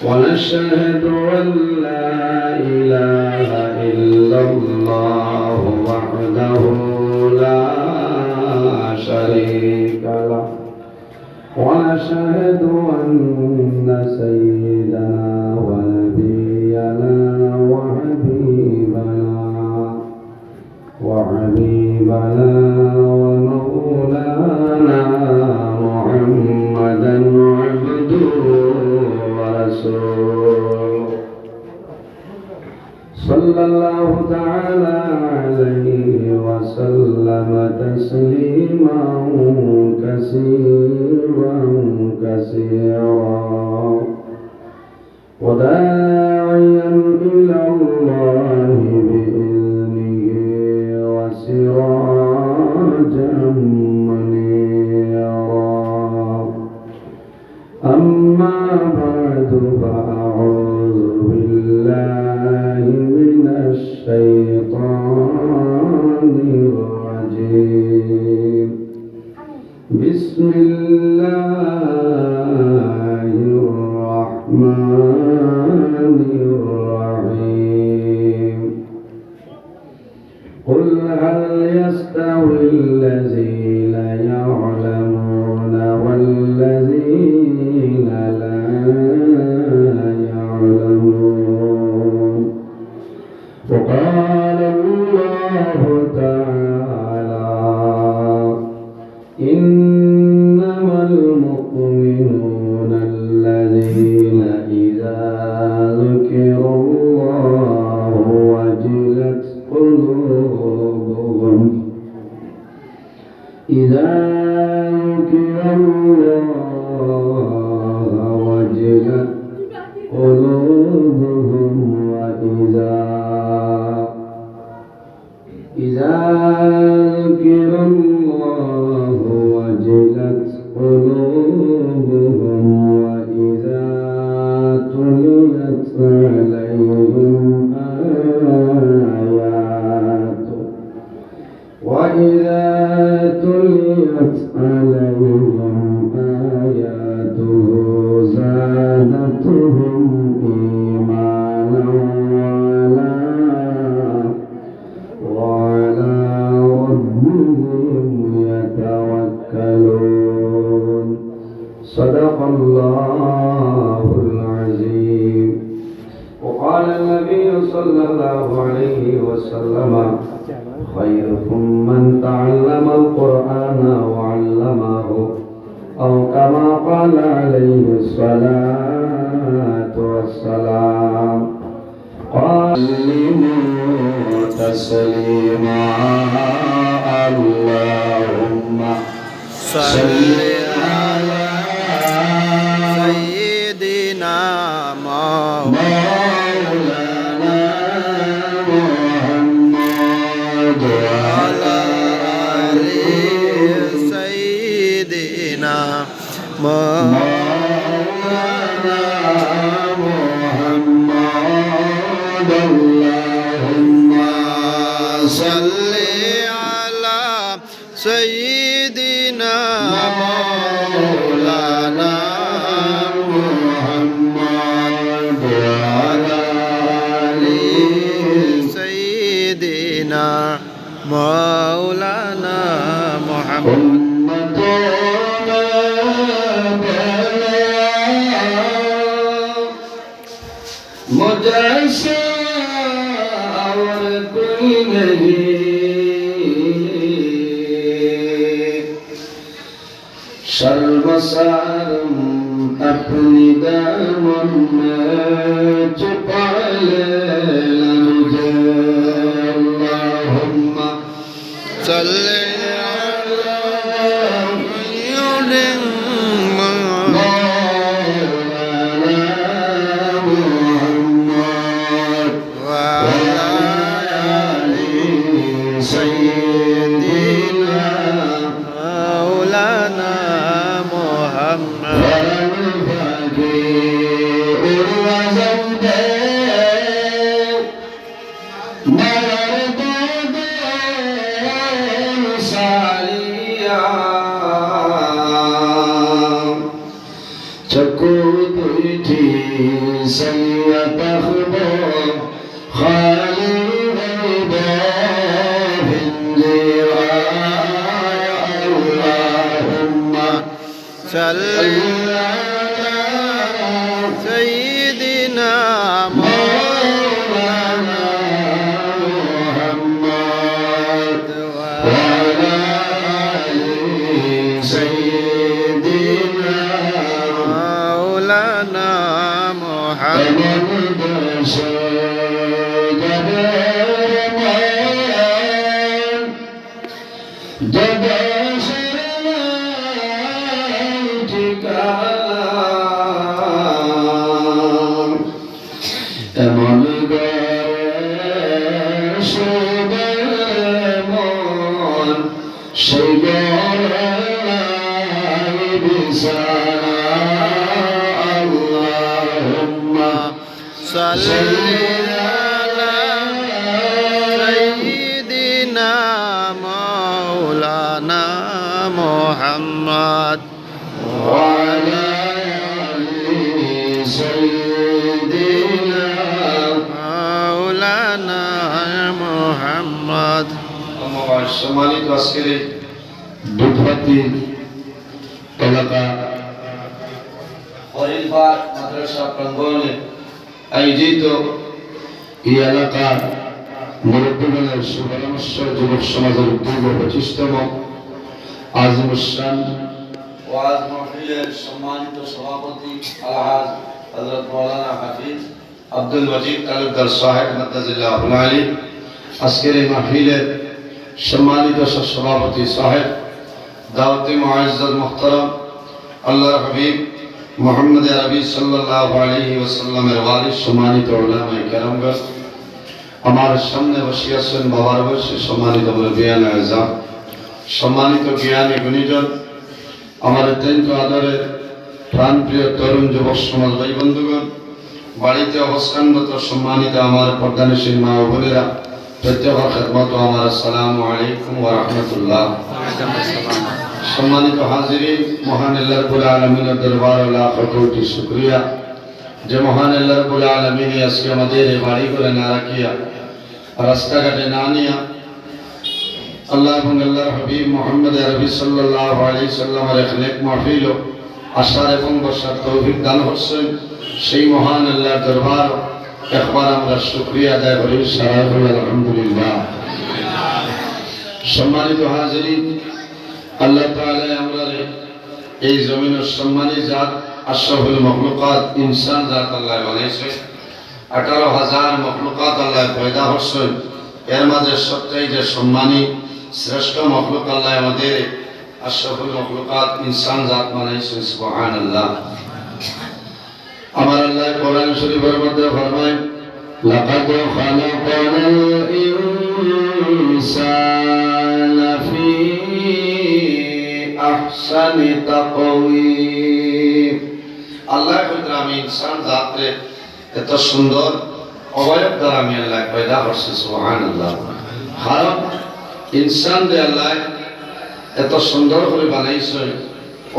ونشهد أن لا إله إلا الله وحده لا شريك له ونشهد أن سيدنا ونبينا وحبيبنا ومولانا محمدا عبده ورسوله صلى الله تعالى عليه وسلم تسليما كثيرا وداعيا إلى الله بإذنه وسراجا منيرا أما بعد فأعوذ بالله من الشيطان الرجيم بسم الله الرحمن الرحيم قل هل يستوي الذين يعلمون والذين لا يعلمون وقال الله تعالى إنما المؤمنون الذين إذا ذكر الله وجلت قلوبهم إذا ذكر الله وجلت قلوبهم وإذا ذكر الله وجلت قلوبهم وإذا تليت عليهم آياته زادتهم إيمانا وعلى ربهم يتوكلون صدق الله العظيم وقال النبي صلى الله عليه وسلم خيركم من تعلم القرآن وعلمه أو كما قال عليه الصلاة والسلام قالوا تسليما اللهم صل على سيدنا مولانا محمد وعلى آل سيدنا مولانا محمد اللهم صل على سيدنا مولانا محمد وعلى آل سيدنا مولانا محمد मुझसे और कोई नहीं शर्मसारम अपनी दामन में छुपा ले मुझे अल्लाहुम्मा सल्ली चको दुई سيتخبى خالي غيبا اللهم صل على سيدنا مولانا محمد وعلى آل سيدنا مولانا محمد এমন মন সেই আল্লাহুম্মা সাল্লি আলা সাইয়্যিদিনা মাওলানা মুহাম্মদ ওয়া আলা আলি সাইয়্যিদিনা মাওলানা মুহাম্মদ। সম্মানিত আজকের দুধবাতি এলাকা হরিণবাগ মাদ্রাসা প্রাঙ্গণে আয়োজিত এই এলাকার মুরব্বীগণের সুপরামর্শ যুবক সমাজের ২৫তম আজিমুসান ওয়াজ মাহফিলের সম্মানিত সভাপতি আলহাজ হযরত মাওলানা হাফিজ আব্দুল মজিদ তালুকদার সাহেব মাদ্দাজিল্লাহুল আলী, আজকের এই মাহফিলের সম্মানিত সভাপতি সাহেব দাওয়াতে মুআজ্জাজ মুহতারাম আল্লাহর হাবিব মুহাম্মদ আরবি সাল্লাল্লাহু আলাইহি ওয়াসাল্লামের ওয়ারিস সম্মানিত উলামায়ে কেরামগণ, আমার সামনে বসে আছেন বাবার বয়সে সম্মানিত মুরব্বিয়ান আযম, সম্মানিত জ্ঞানী গুণীজন, আমার অত্যন্ত আদরের প্রাণপ্রিয় তরুণ যুবক সমাজ ভাই বন্ধুগণ, বাড়িতে অবস্থানরত সম্মানিত আমার পর্দানশীল মা ও বোনেরা, প্রত্যেকের খেদমত আমার আসসালামু আলাইকুম ওয়া রাহমাতুল্লাহ। সম্মানিত হাজিরিন, মহান আল্লাহ রাব্বুল আলামিনের দরবারে লাখ কোটি শুকরিয়া যে মহান আল্লাহ রাব্বুল আলামিন আজকে আমাদের এই বাড়ি করে না রাখিয়া রাস্তাঘাটে না নিয়া আল্লাহ এবং আল্লাহর হাবিব মুহাম্মদ আরবি সাল্লাল্লাহু আলাইহি সাল্লামের এক নেক মাহফিল আসার এবং বসার তৌফিক দান করছেন। সেই মহান আল্লাহর দরবার একবার আমরা শুকরিয়া আদায় করি, সারা আলহামদুলিল্লাহ। সম্মানিত হাজিরিন, আল্লাহ তাআলা আমরা এই জমিনের সম্মানী জাত আশরাফুল মখলুকাত ইনসান জাত আল্লাহ বানাইছে। 18,000 মখলুকাত আল্লাহ পয়দা করছেন, এর মাঝে সবচেয়ে সম্মানী শ্রেষ্ঠ মখলুক আল্লাহ আমাদের আশরাফুল মখলুকাত ইনসান জাত বানাইছেন। সুবহানাল্লাহ। আমার আল্লাহ কোরআন শরীফের মধ্যে ফরমায়, লাকাদ খালাকানাল ইনসানা ফি আহসানি তাকওয়িম। আল্লাহ কইতে আমি ইনসান জাতরে এত সুন্দর অবয়ব দ্বারা আমি আল্লাহ পয়দা করছি। সুবহানাল্লাহ। কারণ ইনসান যে আল্লাহ এত সুন্দর করে বানাইছে,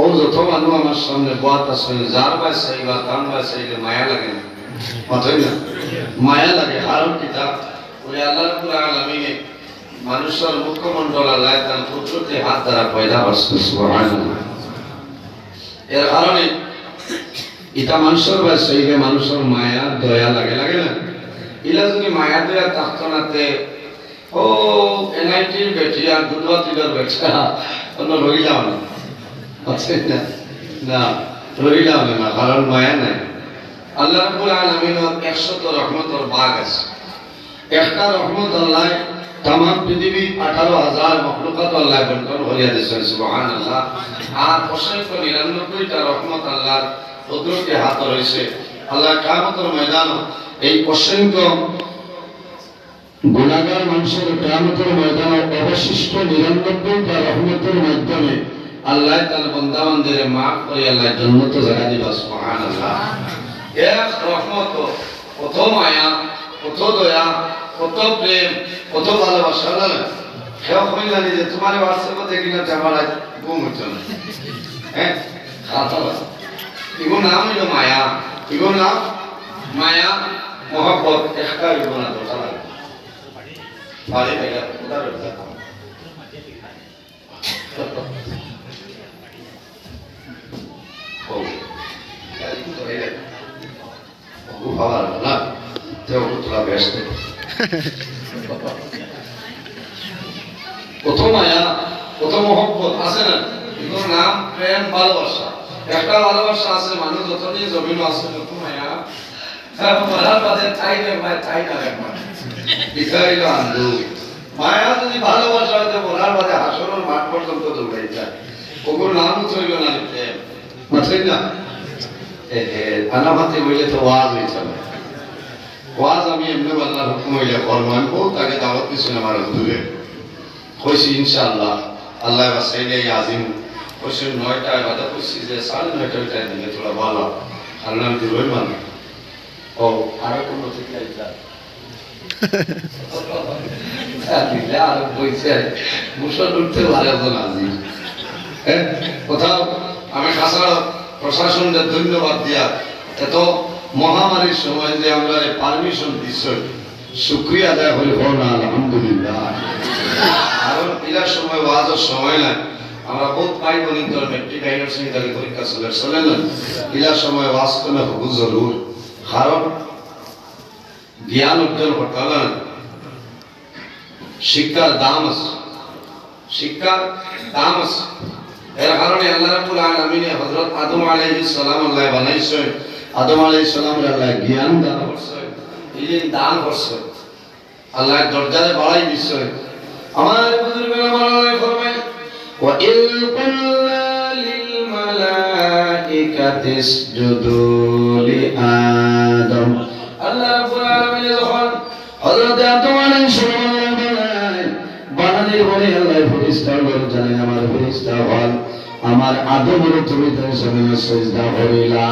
ও যত মানুষ আমার সামনে বাত আছে, যার বাই চাইবা তার বাই চাইলে মায়া লাগে না, মাথায় না মায়া লাগে। কারণ কিতাব ওই আল্লাহ রাব্বুল আলামিন মানুষের মুখমণ্ডল আল্লাহ তার কুদরতি হাত দ্বারা পয়দা করছে। সুবহানাল্লাহ। এর কারণে এটা মানুষের বাই চাইলে মানুষের মায়া দয়া লাগে, লাগে না? ইলা যদি মায়া দয়া থাকতো নাতে ও এনআইটির বেটিয়া দুধবাতির বেটা কোনো রইলাম না, আছে না? না, রইলাম না, কারণ মায়া নাই। আল্লাহ রাব্বুল আলামিনের 100 রহমতের বাগ আছে। একটা রহমত আল্লাহ তাম পৃথিবী 18,000 মখলুকাত আল্লাহ বন্টন করিয়া দিয়েছেন। সুবহানাল্লাহ। আর 99টা রহমত আল্লাহর কুদরতি হাতে রয়েছে। আল্লাহ কিয়ামতের ময়দান এই অসংখ্য গুনাহগার মানুষের কিয়ামতের ময়দানে অবশিষ্ট 99টা রহমতের মাধ্যমে আল্লাহ তার বান্দাবান্দিরে মাফ করে আল্লাহ জান্নাতে জায়গা দিবা। সুবহানাল্লাহ। এক রহমত, কত মায়া, কত দয়া, কত প্রেম, কত ভালোবাসা না? কেউ কইলানি যে তোমার হোয়াটসঅ্যাপে দেখি না আমার ঘুম হচ্ছে না, হ্যাঁ খাতা এগুলো নাম হইল মায়া। এগুলোর নাম মায়া মহব্বত একটা এগুলো না দোষা লাগে পারে ভাইয়া কোথায় রয়েছে প্রথম মায়া প্রথম মহব্বত আছে না এগুলোর নাম প্রেম ভালোবাসা একটা ভালোবাসা আছে মানুষ যতদিন জমিন আছে যত মায়া মরার বাদে ঠাই নেই ঠাই না একবার বিকারিল আন্দু মায়া যদি ভালোবাসা হতে মরার বাদে হাসরের মাঠ পর্যন্ত দৌড়াই যায় ওগুলোর নামও চলবে না প্রেম বুঝলেন না আনামাতে বললে তো ওয়াজ হয়েছে ওয়াজ আমি এমনি আল্লাহর হুকুম হইলে করবো আমি বহুত আগে দাওয়াত দিচ্ছি আমার দূরে কইছি ইনশাআল্লাহ আল্লাহ বাসাইলে আজিম কইছি 9টায় বাদা কইছি যে 9:30টায় দিলে তোরা ভালো কারণ আমি দূরই মানে ও আরো কোন ঠিক আছে দিলে আরো বইছে মুসল উঠতে ভালো না আজিম কোথাও আমি খাসার প্রশাসনকে ধন্যবাদ দিয়া এত মহামারীর সময় যে আমরা পারমিশন দিচ্ছি শুক্রিয়া আদায় হলে না আলহামদুলিল্লাহ কারণ এলার সময় ওয়াজের সময় নাই আমরা বহুত পাই বলি তোর মেট্রিক আইনার্সিং তাকে পরীক্ষা চলে না এলার সময় ওয়াজ করলে হবু জরুর কারণ জ্ঞান অর্জন করতে হবে না শিক্ষার দাম আছে শিক্ষার দাম আছে এর কারণে আল্লাহ রাব্বুল আলামিন হযরত আদম আলাইহিস সালাম আল্লাহ বানাইছেন আদম আলাইহিস সালাম আল্লাহ জ্ঞান দান করছেন ইলম দান করছেন আল্লাহ দরজায় বাড়াই দিছেন আমার বুজুর্গরা বলে ফরমায় ওয়া ইল কুল্লা লিল মালাইকাতি ইসজুদু লি আদম আল্লাহ রাব্বুল আলামিন যখন হযরত আদম আলাইহিস সালাম বানানোর পরে আল্লাহ ফেরেশতাদের জানেন আমার ফেরেশতা হল আমার আদমের তুমি তার জমিনে সিজদা করিলা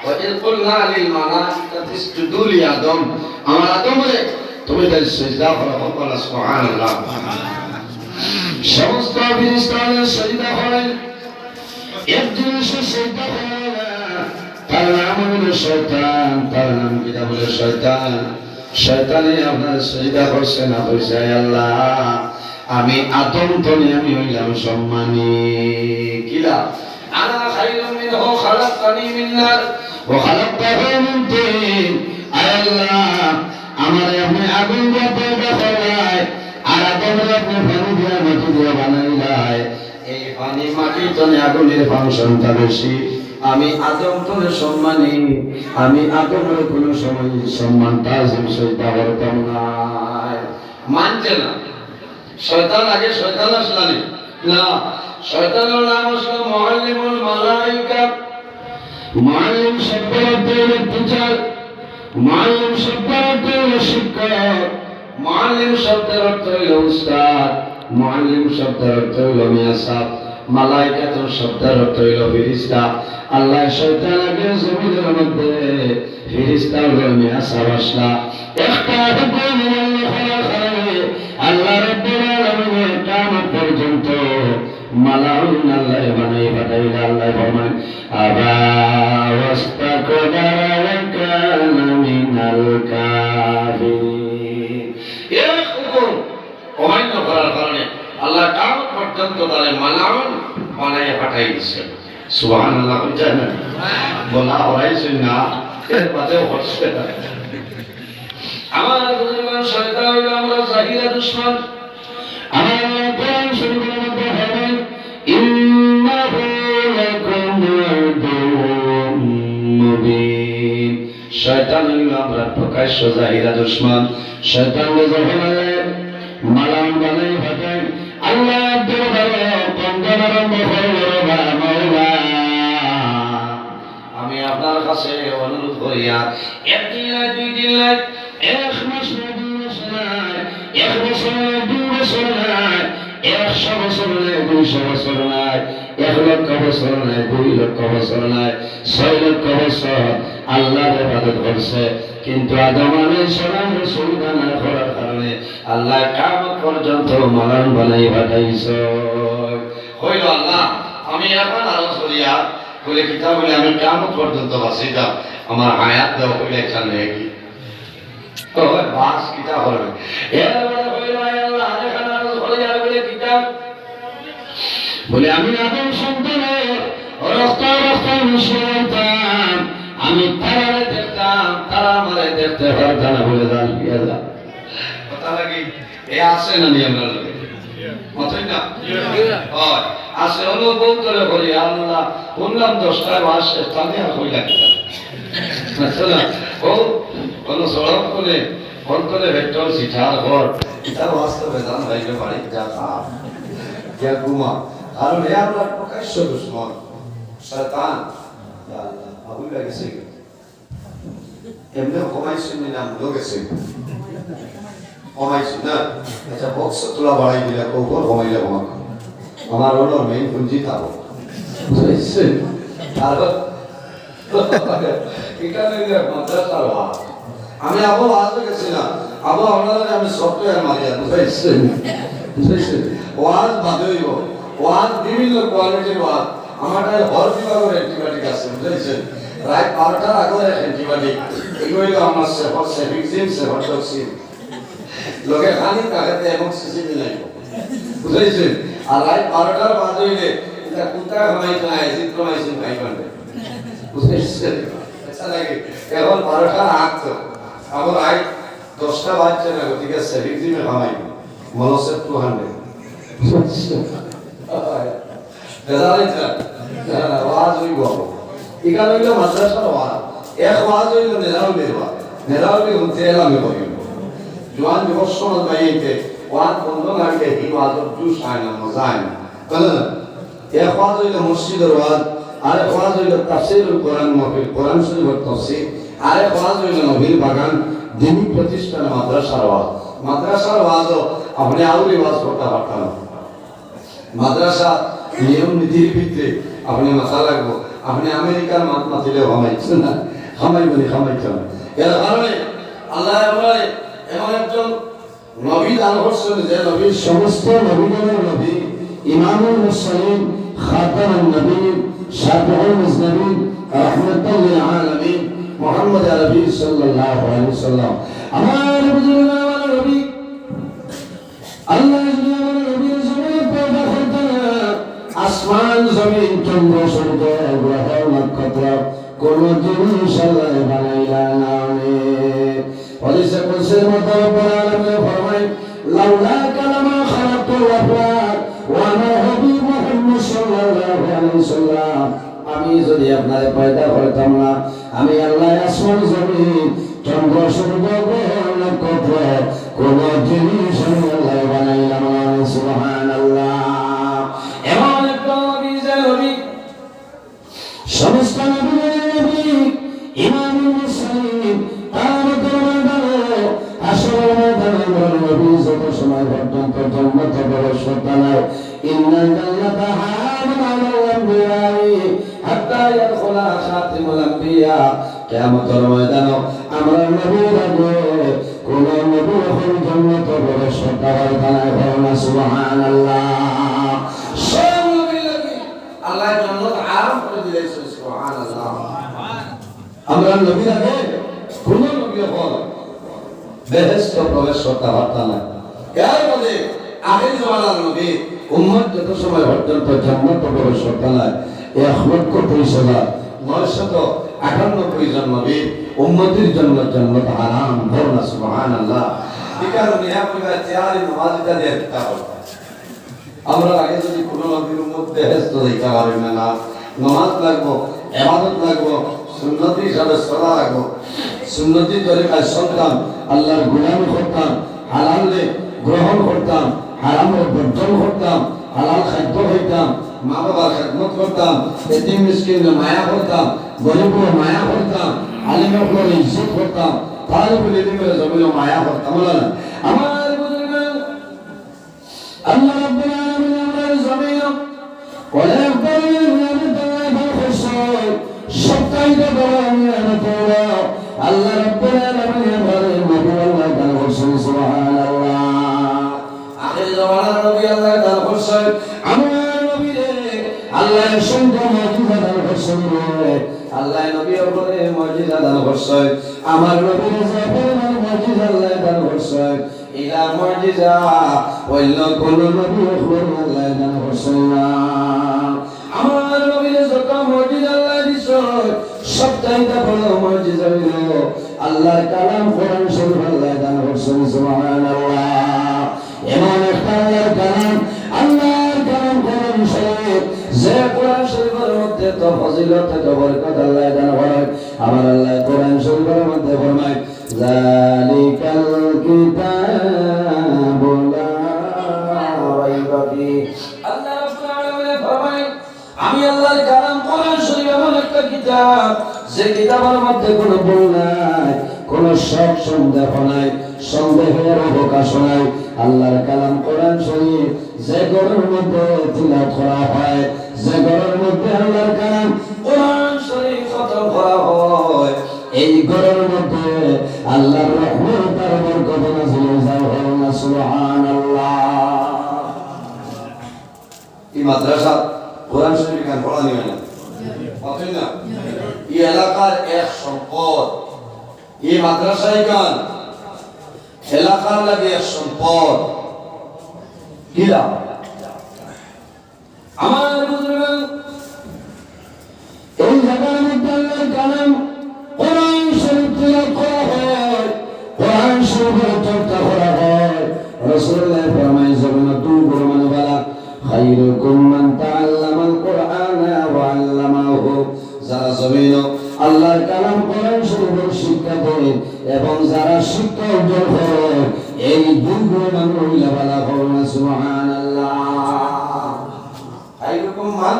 ওয়া ইল কুল্লা লিল মালাইকাতি ইসজুদু লি আদম আমার আদমরে তুমি তার সিজদা করো বলা সুবহানাল্লাহ সমস্ত ফেরেশতারা সিজদা করেন একজন সিজদা করে তার নাম হলো শয়তান তার নাম কি বলে শয়তান শয়তানে আপনার সিজদা করছে না কইছে আল্লাহ আমি আদম তনে আমি হইলাম সম্মানী কিলা আনা খায়রুম মিনহু খালাকতানি মিন নার ওয়া খালাকতাহু মিন তিন আল্লাহ আমারে আপনি আগুন দিয়ে পয়দা করলাই আর আদমরে আপনি পানি দিয়ে মাটি দিয়ে বানাইলাই এই পানি মাটি তনে আগুনের ফাংশনটা বেশি আমি আদম তনে সম্মানী আমি আদমের কোন সময় সম্মান তাজিম সইতা করতাম না মানছে না শয়তান আগে শয়তান আসলানি না শয়তানের নাম হলো মুআল্লিমুল মালাইকা মুআল্লিম শব্দের অর্থ হলো টিচার মুআল্লিম শব্দের অর্থ হলো শিক্ষক মুআল্লিম শব্দের অর্থ হলো উস্তাদ মুআল্লিম শব্দের অর্থ হলো মিয়া সাহেব মালাইকাতুন শব্দের অর্থ হলো ফেরেশতা আল্লাহ শয়তান আগে জমিনের মধ্যে ফেরেশতা হলো মিয়া সাহেব আসলা একটা হুকুম আল্লাহ রাব্বুল আলামিন কিয়ামত পর্যন্ত মালাউন আল্লাহ বানাই পাঠাইলা আল্লাহ ফরমান আবা ওয়াস্তাকবারা ওয়া কানা মিনাল কাফিরিন এই হুকুম অমান্য করার কারণে আল্লাহ কিয়ামত পর্যন্ত তারে মালাউন বানাই পাঠাই দিয়েছে সুবহানাল্লাহ জানা বলা হইছে না এর বাদে হচ্ছে আমার বুজুর্গগণ শয়তান হইলো আমরা জাহিরা দুশমন আমার কোরআন শরীফের মধ্যে বলেন ইন্নাহু লাকুম আদুউম মুবিন শয়তান হইলো আমরা প্রকাশ্য জাহিরা দুশমন শয়তান যখন মালাম বানাই পাঠায় আল্লাহ দরবারে বন্দনা আরম্ভ করলো মাওলা আমি আপনার কাছে অনুরোধ করিয়া একদিন নয় দুই দিন নয় এক মাস নয় দুই মাস নয় এক বছর নয় দুই বছর নয় 100 বছর নয় 200 বছর নয় 1 লক্ষ বছর নয় 2 লক্ষ বছর নয় 6 লক্ষ বছর আল্লাহর ইবাদত করছে কিন্তু আদম আলাইহিস সালাম সুজদা না করার কারণে আল্লাহ কিয়ামত পর্যন্ত মালান বানাই পাঠাইছে হইল আল্লাহ আমি এখন আরো করিয়া বলে কিতাব বলে আমি কিয়ামত পর্যন্ত বাঁচিতাম আমার হায়াত দেওয়া হইলে এখানে কি তো বাস কিতাব হবে এরপরে হইল আল্লাহ এখানে বলে যাবে বলে কিতাব বলে আমি আদম সন্তানের রক্ত রক্ত মিশিয়েতাম আমি তারারে দেখতাম তারা আমারে দেখতে পারতাম না বলে দান বিয়া যা কথা লাগি এ আসে না নি আমরা লগে মতই না হয় আসে অনুভব করে বলি আল্লাহ বললাম 10টা মাসে তাহলে আর হই লাগবে না ও কোন সড়ক করে ফোন করে ভেক্টর সিটার ঘর এটা বাস্তবে জান ভাইকে বাড়ি যা কে ঘুমা কারণ এ আমরা প্রকাশ্য দুশ্মন শয়তান আল্লাহ আবু লাগেছে এমনি কমাইছেন না আমলো গেছে কমাইছেন না আচ্ছা বক্স তোলা বাড়াই দিলে কোকর কমাইলে কমা আমার হলো মেইন পুঁজি থাকো বুঝছেন আর এখানে মাদ্রাসা আমি আবু আজকে গেছি না আবু আপনারা আমি সফটওয়্যার মারিয়া বুঝছেন বুঝছেন ওয়াজ বাদেই ওয়াজ বিভিন্ন কোয়ালিটির ওয়াজ আমাদের হর বিভাগের অ্যান্টিবায়োটিক আছে বুঝছেন রাত 12টার আগে অ্যান্টিবায়োটিক এগুলো আমার সেফর সেফিক্সিন সেফর টক্সিন লোকে খালি তাকাতে এবং সিসিবি নাই বুঝছেন আর রাত 12টার বাদ হইলে এটা কুত্তা খামাইতে না এসিড খামাইছেন খাই পারবে বুঝছেন আচ্ছা লাগে এখন 12টার আগ তো আবার রাত 10টা বাজছে না গতিকে সেফিক্সিনে খামাই মনোসেপ 200 বুঝছেন বেজারিটা ওয়াজ হইব এখানে হইল মাদ্রাসার ওয়াজ এক ওয়াজ হইল নেজাউলের ওয়াজ নেজাউলে হতে এলামে করিম জোয়ান যুবক সমাজ বাইতে ওয়াজ বন্ধ লাগে এই ওয়াজ জুস হয় না মজা হয় না বলেন এক ওয়াজ হইল মসজিদের ওয়াজ আর এক ওয়াজ হইল তাফসীরুল কোরআন মাহফিল কোরআন শরীফের তাফসীর আর এক ওয়াজ হইল নবীর বাগান দিনী প্রতিষ্ঠান মাদ্রাসার ওয়াজও আপনি আউলি ওয়াজ করতে পারতেন মাদ্রাসা নিয়ম নীতির ভিত্তিতে আপনি মাথা লাগবো আপনি আমেরিকার মাত মাতিলেও হামাইছেন না হামাইছেন এর কারণে আল্লাহ এমন একজন নবী দান করছেন যে নবীর সমস্ত নবীগণের নবী ইমামুল মুরসালিন খাতামুন নবীন শাফিউল মুজনবিন রাহমাতুল লিল আলামিন মুহাম্মদ আরবি সাল্লাল্লাহু আলাইহি ওয়াসাল্লাম আমার বুজুর্গ আমার নবী আল্লাহ নবীর জমিনে পয়দা করতেন আসমান জমিন চন্দ্র সূর্য গ্রহ নক্ষত্র কোন জিনিস আল্লাহ বানাইলা না হাদিসে কুদসির মধ্যে রব্বুল আলামিন ফরমায় লাউলা কালামা খালাকুল আফলাক ওয়া মা হাবি মুহাম্মদ সাল্লাল্লাহু আলাইহি ওয়াসাল্লাম আমি যদি আপনারে পয়দা করতাম না আমি আল্লাহ আসমান জমিন চন্দ্র সূর্য গ্রহ নক্ষত্র কোন জিনিস আল্লাহ বানাইলাম না সুবহানাল্লাহ এমন একটা নবী যে নবী সমস্ত নবী ইমামুল মুরসালিন তার দরবারে আসল ময়দানে নবী যত সময় পর্যন্ত জান্নাত প্রবেশ করতেন ইন্নাল জান্নাতা হারামুন আলাল আম্বিয়া হাত্তা ইয়াদখুলা খাতিমুল আম্বিয়া কিয়ামতের ময়দানে আমরা নবীর আগে কোন নবী যখন জান্নাতে প্রবেশ করতে পারবেন না সুবহানাল্লাহ সব নবী লাগি আল্লাহ জান্নাত আরাম করে দিয়েছে সুবহানাল্লাহ আমরা নবীর আগে কোন নবী হল বেহেশত প্রবেশ করতে পারত না এর মধ্যে আখির জামানার নবী উম্মত যত সময় পর্যন্ত জান্নাত প্রবেশ করতে না 1,30,998 জন নবী উম্মতের জন্য জান্নাত হারাম করনা সুবহানাল্লাহ বিকার নিয়া পরিবার তৈরি নামাজটা দিয়ে দিতে হবে আমরা আগে যদি কোন নবীর উম্মত বেহেশত দিতে পারি না নামাজ লাগবো ইবাদত লাগবো সুন্নতি হিসাবে সালাত লাগবো সুন্নতি তরিকায় চলতাম আল্লাহর গোলামি করতাম হালালে গ্রহণ করতাম হারামের বর্জন করতাম হালাল খাদ্য খাইতাম মা বাবার খেদমত করতাম এতিম মিসকিনের মায়া করতাম গরিবের মায়া করতাম আলিমের উপরে ইজ্জত করতাম তালিবুল ইলমের জমিনে মায়া করতাম আমার বুজুর্গ আল্লাহ রাব্বুল আলামিন আমাদের জমিনে অনেক বড় নিয়ামত দান করেছেন সবচাইতে বড় নিয়ামত হলো আল্লাহ রাব্বুল আলামিন আমাদের নবী আল্লাহ দান করেছেন সুবহানাল্লাহ আখির জামানার নবী আল্লাহ দান করেছেন আমার নবীরে আল্লাহ সুন্দর মুজিজা দান করেছেন শুনবে আল্লাহ নবীর উপরে মুজিজা দান করছে আমার নবীর জাফরের মুজিজা আল্লাহ দান করছে ইলা মুজিজা অন্য কোন নবী উপরে আল্লাহ দান করছে না আমার নবীর যত মুজিজা আল্লাহ দিছে সবচাইতে বড় মুজিজা হলো আল্লাহর কালাম কোরআন শরীফ আল্লাহ দান করছে সুবহানাল্লাহ এমন একটা আল্লাহর কালাম কোরআন শরীফ যে কোরআন শরীফের মধ্যে তো ফজিলত তো বরকত আল্লাহ দান করে আমার আল্লাহ কোরআন শরীফের মধ্যে ফরমায় যালিকাল কিতাবু লা রাইবা ফি আল্লাহ রাব্বুল আলামিন ফরমায় আমি আল্লাহর কালাম কোরআন শরীফ এমন একটা কিতাব যে কিতাবের মধ্যে কোনো ভুল নাই কোনো শক সন্দেহ নাই সন্দেহের অবকাশ নাই আল্লাহর কালাম কোরআন শরীফ যে ঘরের মধ্যে তিলাওয়াত করা হয় যে ঘরের মধ্যে আল্লাহর কালাম কোরআন শরীফ খতম করা হয় এই ঘরের মধ্যে আল্লাহর রহমত আর বরকত নাযিল হয় সুবহানাল্লাহ এই মাদ্রাসা কোরআন শরীফ কেন পড়া নিবে না পাবেন না এই এলাকার এক সম্পদ এই মাদ্রাসায় গান এলাকার লাগে এক সম্পদ কিলা আমার বুজুর্গ এই জায়গার মধ্যে আল্লাহর কালাম কোরআন শরীফ তিলাওয়াত করা হয় কোরআন শরীফের চর্চা করা হয় রাসূলুল্লাহ ফরমাইছেন দুই বড় মানবালা খায়রুকুম মান তাআল্লামাল কুরআনা ওয়া আল্লামাহু যারা জমিন আল্লাহর কালাম কোরআন শরীফের শিক্ষা দেয় এবং যারা শিক্ষা অর্জন করে এই দুই বড় মানবালা বলা হয় সুবহানাল্লাহ খায়রুকুম মান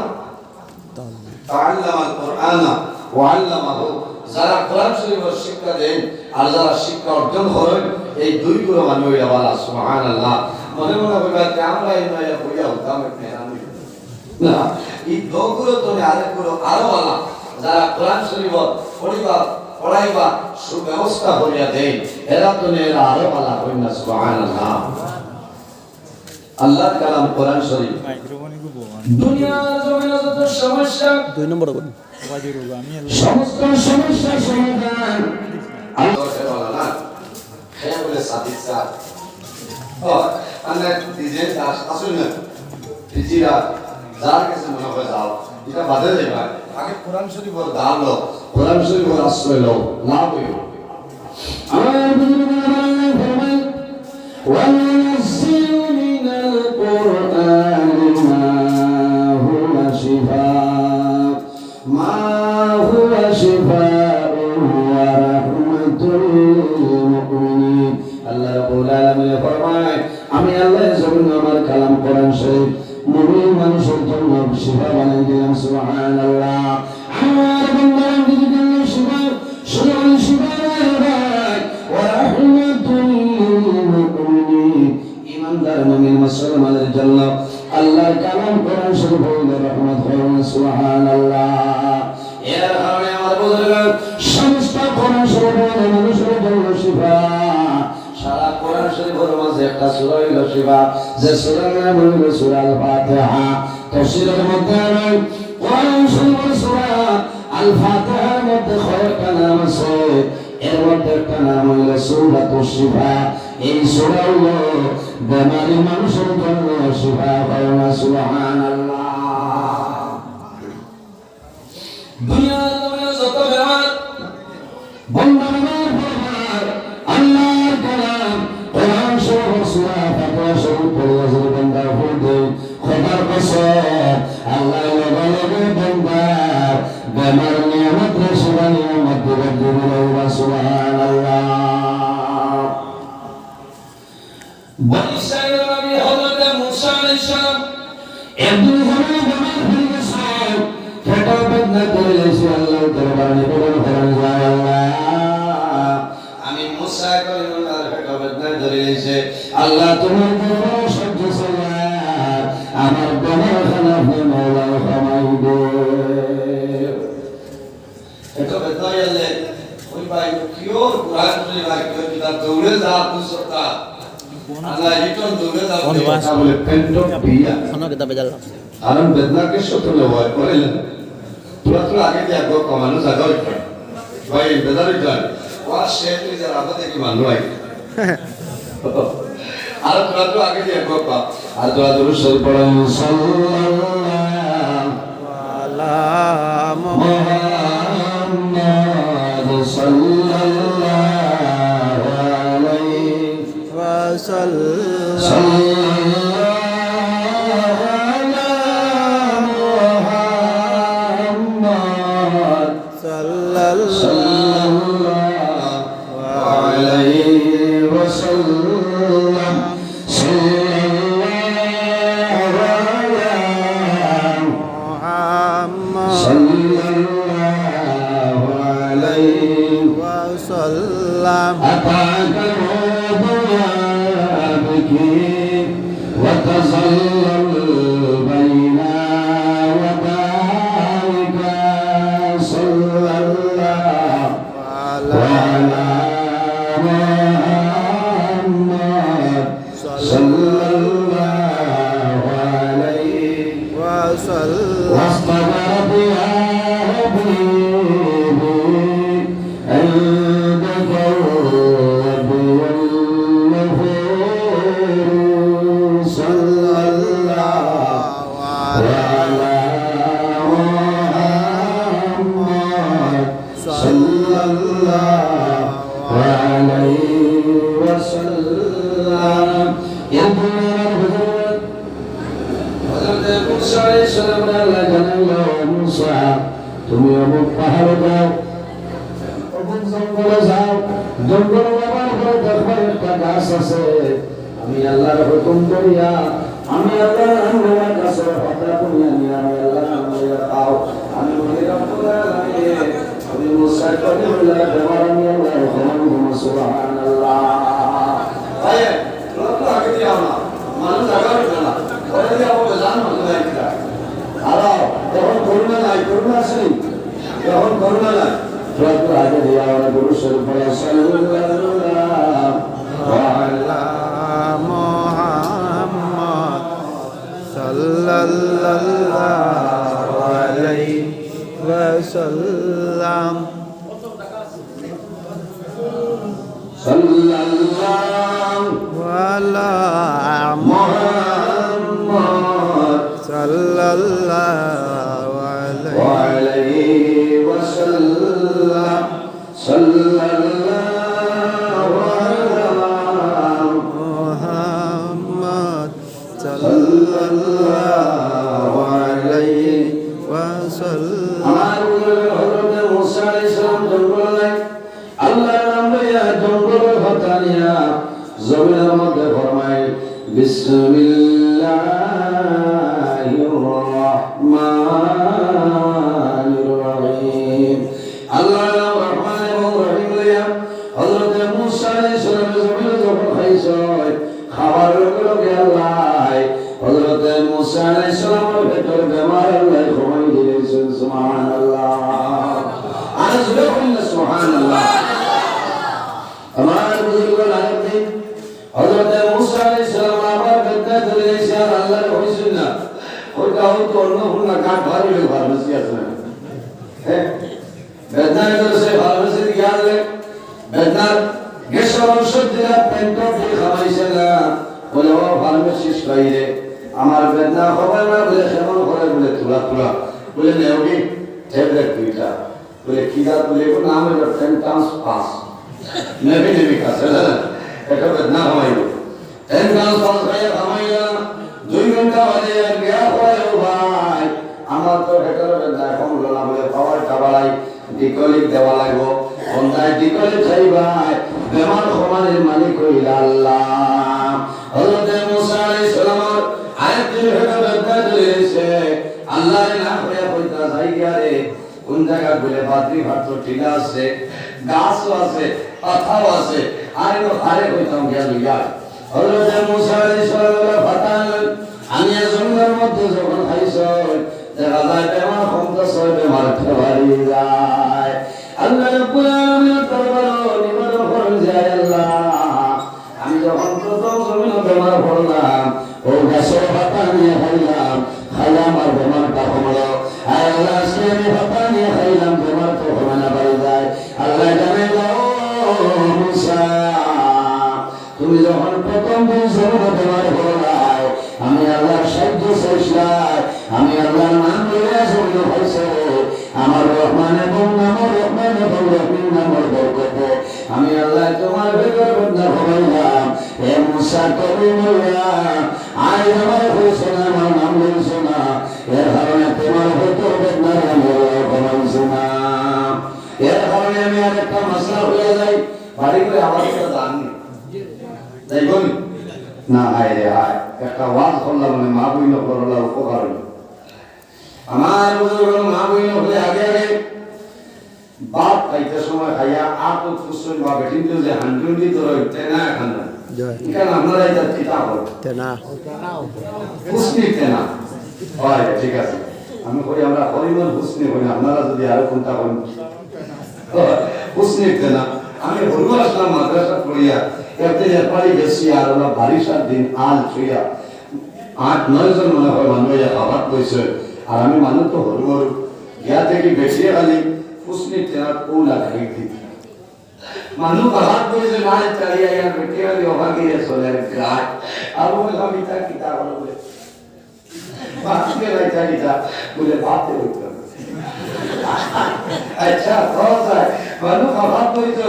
তাআল্লামাল কুরআনা ওয়া আল্লামাহু যারা কোরআন শরীফের শিক্ষা দেন আর যারা শিক্ষা অর্জন করেন এই দুই গুলো মানবালা বলা সুবহানাল্লাহ মনে মনে কইবা আমরা এই নয়া কইয়া উঠাম আমি না এই দুগুলো তো আরেকগুলো আরো বলা যারা কোরআন শরীফ পড়াইবা সুব্যবস্থা করিয়া দেন এরা তো এরা আরো বলা কই না সুবহানাল্লাহ আল্লাহর কালাম কোরআন শরীফ দুনিয়ার জমিনে যত সমস্যা দুই নম্বর বলি সমস্ত সমস্যার সমাধান আল্লাহর বলা না খেয়ে বলে সাদিক স্যার আল্লাহ দিজে আসুন না দিজিরা যার কাছে মনে হয় যাও এটা বাদে যাইবা আগে কোরআন শরীফের দাম লো কোরআন শরীফের আশ্রয় লো লাভ হইব আমার বুজুর্গরা ফরমান ওয়ানাজ্জিলু মিনাল কুরআনি মা হুয়া শিফাউন ওয়া রাহমাতুল লিল মুমিনিন আল্লাহ রাব্বুল আলামিন ফরমায় আমি আল্লাহ জমিন আমার কালাম কোরআন শরীফ মুমিন মানুষের জন্য শিফা বানিয়ে দিলাম সুবহানাল্লাহ আমার বান্দাদের জন্য শিফা শিফা ভাই ওয়া রাহমাতুল লিল মুমিনিন ঈমানদার মুমিন মুসলমানদের জন্য আল্লাহর কালাম কোরআন শরীফ হলো রহমত হয় সুবহানাল্লাহ এর কারণে আমার বুজুর্গ সমস্ত কোরআন শরীফ মানুষের জন্য শিফা সারা কোরআন শরীফের মাঝে একটা সূরা হলো শিফা যে সূরার নাম হলো সূরা আল ফাতিহা তাফসীরের মধ্যে আছে কোরআন শরীফের সূরা আল ফাতিহার মধ্যে কয়েকটা নাম আছে এর মধ্যে একটা নাম হলো সূরাতুশ শিফা এই সূরা হলো বেমারি মানুষের জন্য শিফা হয় সুবহানাল্লাহ দুনিয়ার জমিনে যত বেমার বন্ধুদের বেমার আল্লাহর কালাম কোরআন শরীফ সূরা ফাতিহা শরীফ পড়ে যদি বান্দা পড়ে খবর কসম আল্লাহ লগে বান্দা বেমার নিয়ামত শিফা নিয়ামত দিবে সুবহানাল্লাহ বনি ইসরাঈল নবী হযরত মুসা আলাইহিস সালাম একদিন হলো বেমার হয়ে গেছে ফটো বদনা করে এসে আল্লাহর দরবারে নিবেদন করেন যায় আল্লাহ আমি মুসা কলিমুল্লাহর ফটো বদনা ধরে এসে আল্লাহ তোমার দরবারে সহ্য সলাত আমার বেমার খানা আপনি মাওলা ক্ষমাই দে ফটো বদনা এলে ওই ভাই কিও কুরআন শরীফ ভাই কিও কিতাব দৌড়ে যা বুঝতা আল্লাহ রিটন দৌড়ে যা বলে পেন্টো পিয়া খানা কিতাবে জানলাম আরাম বেদনা কে সতলে হয় কইলেন थोड़ा थोड़ा आगे दिया गो कमानो जगह उठा भाई बेदार उठा वहाँ शेर में जरा आप देखिए मानो आई আর তোরা তো আগে দিয়ে বাবা আর তোরা তো রসুল পড়েন সাল্লাল্লাহু আলা মুহাম্মাদ সাল্লাল্লাহু আলাইহি ওয়াসাল্লাম وتظلل بين يديك صلى الله على محمد صلى الله عليه وسلم واصطفاك يا حبيبي عندك الرب والنفور صلى الله على محمد صلى الله عليه وسلم তুমি অমুক পাহাড়ে যাও অমুক জঙ্গলে যাও জঙ্গলে যাওয়ার পরে দেখবার একটা গাছ আছে আমি আল্লাহর হুকুম করিয়া আমি আল্লাহর নামের কাছে হত্যা করিয়া নিয়ে আমি আল্লাহর নাম লইয়া খাও আমি বলি রব্বুল আলামিন আমি মুসা কলিমুল্লাহ দেওয়ার আমি আল্লাহর হুকুম সুবহানাল্লাহ ভাই লোক আগে দিও না মানুষ আগাবে না ওরে দিয়া ও জান না এটা আর যখন করুণা নাই করুণা আছে যখন করুণা নাই লোক আগে দিয়া ওরা গুরু স্বরূপ সাল্লাল্লাহু আলা মুহাম্মদ সাল্লাল্লাহু আলাইহি ওয়াসাল্লাম সাল্লাল্লাহু আলা মুহাম্মদ সাল্লাল্লাহু আলাইহি ওয়াসাল্লাম সাল্লাল্লাহু আলা মুহাম্মদ সাল্লাল্লাহু আলাইহি ওয়াসাল্লাম আমার হযরত মুসা আলাইহিস সালাম জঙ্গলে আল্লাহর নাম লইয়া জঙ্গলে হতানিয়া জমিনের মধ্যে ফরমায় বিসমিল্লাহির রহমানির রহিম আল্লাহর নাম রহমান এবং রহিম লইয়া হযরত মুসা আলাইহিস সালাম জমিনে যখন খাইছে খাবার লগে আল্লাহ হযরত মুসা আলাইহিস সালামের ভেতর বেমার আল্লাহ ঘুমাই দিয়েছেন সুবহানাল্লাহ আজ বলুন সুবহানাল্লাহ আমার বুজুর্গরা আছেন হযরত মুসা আলাইহিস সালাম আবার বেদনা চলে এসে আল্লাহর হইছেন না ওই কাউ তো অন্য হুনা কাট ভারী হয়ে ফার্মেসি আছে না হ্যাঁ বেদনা করে ফার্মেসি গিয়ে বেদনা গেছর ওষুধ দিলা পেন্ট দিয়ে খাওয়াইছে না বলে ও ফার্মেসিস্ট ভাইরে আমার বেদনা হবে না বলে কেমন করে বলে তুলা তুলা বলে নেওগি ট্যাবলেট দুইটা বলে কিদা বলে ও নাম হলো টেনটান্স পাস নেবি নেবি কাছে না এটা বেদনা হইলো টেনটান্স পাস হয়ে খাওয়াইয়া 2 ঘন্টা হলে গিয়া হয় ও ভাই আমার তো হেটার বেদনা কমলো না বলে খাওয়াই খাবাই ডিকলিক দেওয়া লাগবো সন্ধ্যায় ডিকলিক খাইবাই বেমার খমানের মালিক হইল আল্লাহ হযরত মুসা আলাইহিস সালামের আয়াতের হেটা বেদনা দিয়েছে আল্লাহ না হইয়া কইতা যাইগা রে কোন জায়গা বলে বাদ্রি ভাত টিলা আছে গাছও আছে পাতাও আছে আর এর আরে কইতাম গিয়া লইয়া হযরত মুসা আলাইহিস সালামের ফাতান আমি জঙ্গলের মধ্যে যখন খাইছো দেখা যায় বেমার ক্ষমতা সয় বেমার খাবারি যায় আল্লাহ রাব্বুল আলামিন দরবারে নিবেদন করেন যে আল্লাহ আমি যখন প্রথম জমিনে বেমার পড়লাম ও গাছের পাতা নিয়ে খাইলাম আর বেমারটা কমলো আল্লাহ সে আমি হয়েছে আমার রহমান এবং নামর রহমান এবং রহিম নামর বরকতে আমি আল্লাহ তোমার ভেতর বন্ধা হবাইলাম হে মুসা করিমুল্লাহ আজ আমার হয়েছে না আমার নাম বলছো না এর কারণে তোমার ভেতর বন্ধার আমি আল্লাহ হবাইছি না এর কারণে আমি আর একটা মশলা হয়ে যাই বাড়ি করে আমার একটা জানি যাইবন না হায় রে হায় একটা ওয়াজ করলাম মানে মা বই না করলাম উপকার হইল আমার বুজুর্গ মা বই না হলে আগে আগে বাপ খাইতে সময় খাইয়া আর তো ফুসুল বা বেটিন তো যে হান্ডুন্ডি তো রইতে না এখন না এখানে আপনারা এটা কিতাব হবে তেনা ফুসনি তেনা হয় ঠিক আছে আমি কই আমরা পরিমাণ ফুসনি হই আপনারা যদি আরো কোনটা হন ফুসনি তেনা আমি হরুয়া আসলাম মাদ্রাসা পড়িয়া একদিন এরপরই গেছি আর ওরা বারিশার দিন আল ছুইয়া 8-9 জন মনে হয় মানুষ খাবার কইছে আর আমি মানুষ তো হরুয়া গিয়া থেকে বেশি খালি ফুসনি তেনা কোলা খাই দিই মানুষ খাবার কইছে না চালিয়া ইয়ার বেটে খালি ওভা গিয়ে চলে গায় আর বললাম ইতা কিতা বলে বাকিকে রাইতা কিতা বলে বাতে হইতো अच्छा बहुत है मानो खराब कोई तो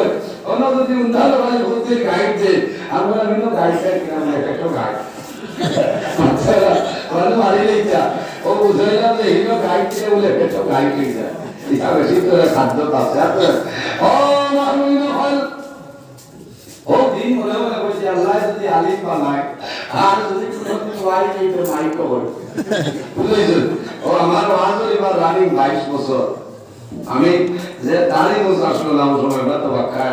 ono যদি উন্দাল ভাই বলতে গাইড দে আমরা মিনো গাইড করে আমরা একটা গাইড আচ্ছা মানো মারি লইতা ও বুঝাইলাম যে হিনো গাইড করে বলে একটা গাইড লইতা এটা বেশি তো খাদ্য আছে ও মানো হল ও দিন মনে মনে কইছি আল্লাহ যদি আলিম বানায় আর যদি কোনো ওয়াই দিতে মাইক করে বুঝাইছো ও আমার ওয়াজ এবার রানিং 22 বছর আমি যে দাঁড়ি মুজ আসলো নাম সময় না তো বাক্কা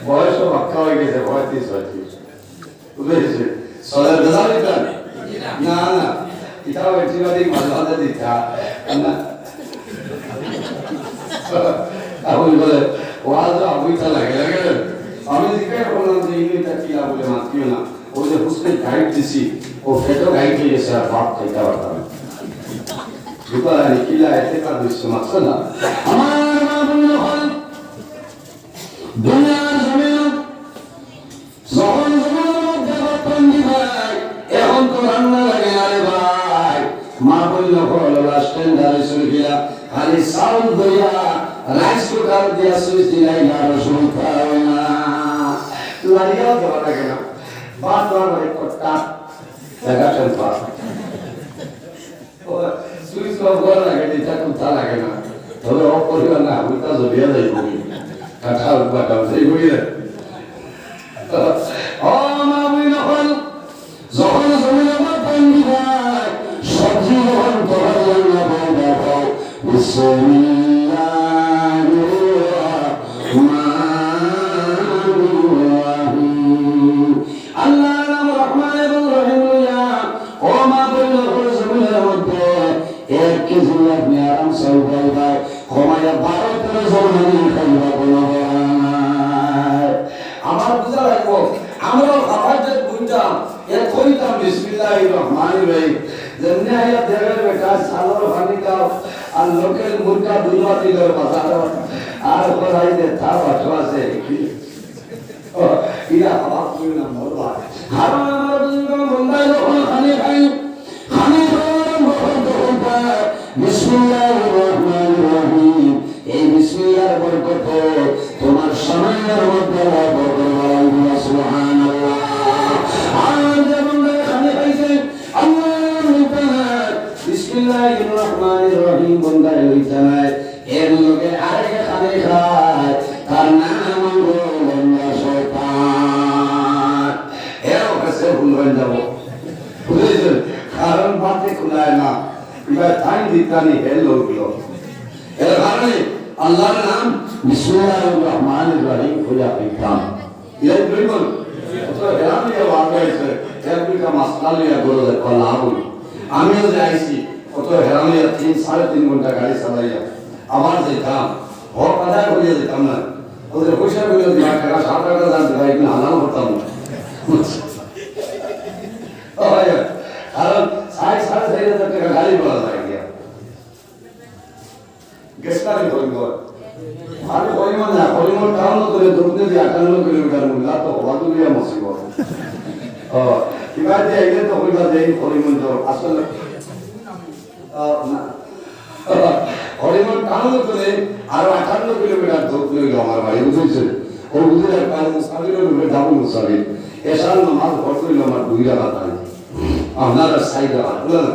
বয়স বাক্কা হয়ে গেছে 35-36 বুঝেছি সলের বেজার এটা না না এটাও এটিবাদি মাঝে মাঝে দিতা না আপনি বলে ওয়াজ আবুইটা লাগে আমি জিজ্ঞাসা করলাম যে ইংলিশটা কি বলে মাতিও না ও যে হুসনে গাইড দিছি ও ফেটো গাইড হয়ে গেছে আর বাপ খাইতে পারতাম দুপারে কিলা এতে কাজ হচ্ছে মাসলা আমার মাবুল হল দুনিয়ার জমিন যখন জমিনের মধ্যে বর্তন ভাই এখন তো রান্না লাগে আরে ভাই মাবুল হল রাষ্ট্রের ধারে সুরকিলা খালি সাউন্ড দইয়া রাইস কুকার দিয়া সুইচ দিলাই না রসুন খাওয়াই না লারিয়াও দেওয়া লাগে না বাদ দেওয়া লাগে কট্টা জায়গা চলপা সুইচ অফ করা লাগে এটা কোথা লাগে না তবে অফ করিবা না উল্টা জড়িয়ে যাইব কাঠা উঠবাটা যাইব রে ও মাবুই নহল যখন জমিনে বর্তন দিবাই সবজি যখন তোহার জানা বলবা হও আল্লাহ নাম রহমান এবং রহিম লইয়া ও মাবুই নহল জমিনের মধ্যে एक किसी अपने आराम से उठाई बाय हमारे 12-13 জন মানে খাইবা বলা আমার বুঝা রাখবো আমরা খাবারটা বুঝতাম এ কইতাম বিসমিল্লাহির রহমানির রহিম যেমনি আয়া দেবের বেটা সালোর পানি দাও আর লোকের মুরগা দুইবা দিলের বাজার আর করাই দে তা বাসবাসে ও ইরা খাবার কই না মরবা হারাম আমার দুইজন বন্দাই যখন খানি খাই খানি বিসমিল্লাহির রহমানির রহিম এই বিসমিল্লাহর বরকতে তোমার সামান্যের মধ্যে বরকত বাড়াইবা সুবহানাল্লাহ আর যেমন খানে পাইছে আল্লাহর তাআলা বিসমিল্লাহির রহমানির রহিম বন্দায় হইতা নাই এর লগে আরেক খানে খায় তার নাম হলো শয়তান এর কাছে ভুল হয়ে যাব বুঝেছেন কারণ বাতে খুলায় না এবার টাইম দিতানি হেল হলো এর কারণে আল্লাহর নাম বিসমিল্লাহির রহমানির রহিম খুলে পেতাম এই বিলকুল তো হেরামিয়া বাগাইছে এরবিকা মাসলা লিয়া গরো কলাবুল আমিও যাইছি কত হেরামিয়া 3-3.5 ঘন্টা গাড়ি চালাইয়া আবার যেতাম ভোর কাদায় হয়ে যেতাম না ওদের পয়সা গুলো দিয়া টাকা 7 টাকা দাম দিই না হালাল করতাম না কারণ 6.5 টাকা গাড়ি ভাড়া যায় গিয়া গেস্টারি হইল আর পরিমাণ টাউন করে দক্ষিণে যে 58 কিলোমিটার মূল্য তো হওয়াদুলিয়া মসিব কিবা যে আইলে তো হইবা যে পরিমাণ আসলে হরিমন টানো করে আরো 58 কিলোমিটার দূর লইল আমার বাড়ি বুঝেছে ও বুঝে কাজ মুসাফির রূপে যাবো মুসাফির এসার নামাজ ভর করিল আমার 2 রাকাত হয় আপনারা সাইডা বুঝলেন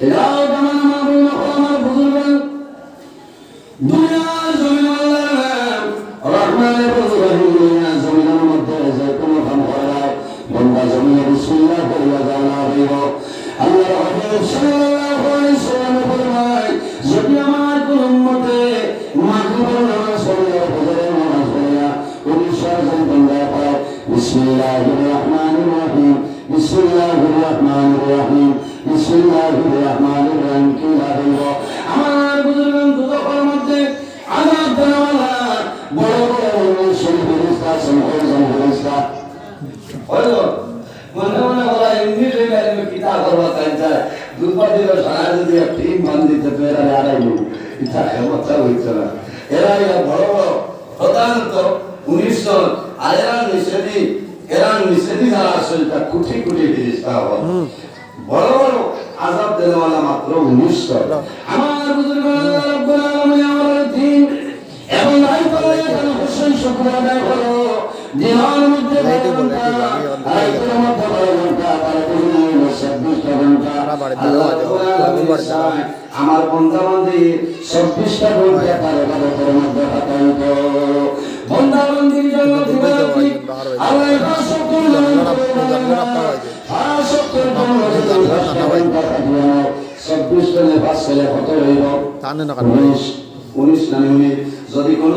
এরাও জামান আমার বুজুর্গ দুনিয়া জমিন আল্লাহ রহমানের বুজুর্গ জমিনের মধ্যে যে কোনো কাম করা বন্দা জমিনে বিসমিল্লাহ বলে জানা হইব আল্লাহ রাব্বুল সাল্লাল্লাহু আলাইহি ওয়াসাল্লাম ফরমায় যদি আমার কোন উম্মতে মাগরিবের নামাজ পড়ে ফজরের নামাজ পড়ে ওই সারাদিন বন্দা পড়ে বিসমিল্লাহির রহমানির রহিম বিসমিল্লাহির রহমানির রহিম বিসমিল্লাহির রহমানির রহিম কি হইব আমার বুজুর্গ দুঃখের মধ্যে আযাব দেওয়ালা বড় বড় শরীফ ফেরেশতা সম্মানিত ফেরেশতা হলো মনে মনে বলা এমনি রেগালে কিতাব করবা কাঁচা দুবার দিল সারা যদি টিম বান্ধিতে পেরা আড়াইলো এটা ক্ষমতা হইতো না এরা বড় বড় প্রধানত 19 জন আর এরা নিষেধি যারা আসলে তা কোটি কোটি ফেরেশতা হওয়া বড় বড় আযাব দেওয়ালা মাত্র 19 জন আমার বুজুর্গ আল্লাহ রাব্বুল আলামিন আমাদের দিন এবং আইপালে কেন হোসেন শুকর আদায় করো দিনের মধ্যে আইপালের মধ্যে ঘন্টা পারদিন 26 ঘন্টা আল্লাহ আমার বন্দা বান্দি 26টা ঘন্টা পারদিনের মধ্যে হাতাইত বন্দা বান্দির জন্য দিবাতি আল্লাহ রাসূল চব্বিশ জনে পাঁচ ছেলে কত হইব 19 না 19 যদি কোন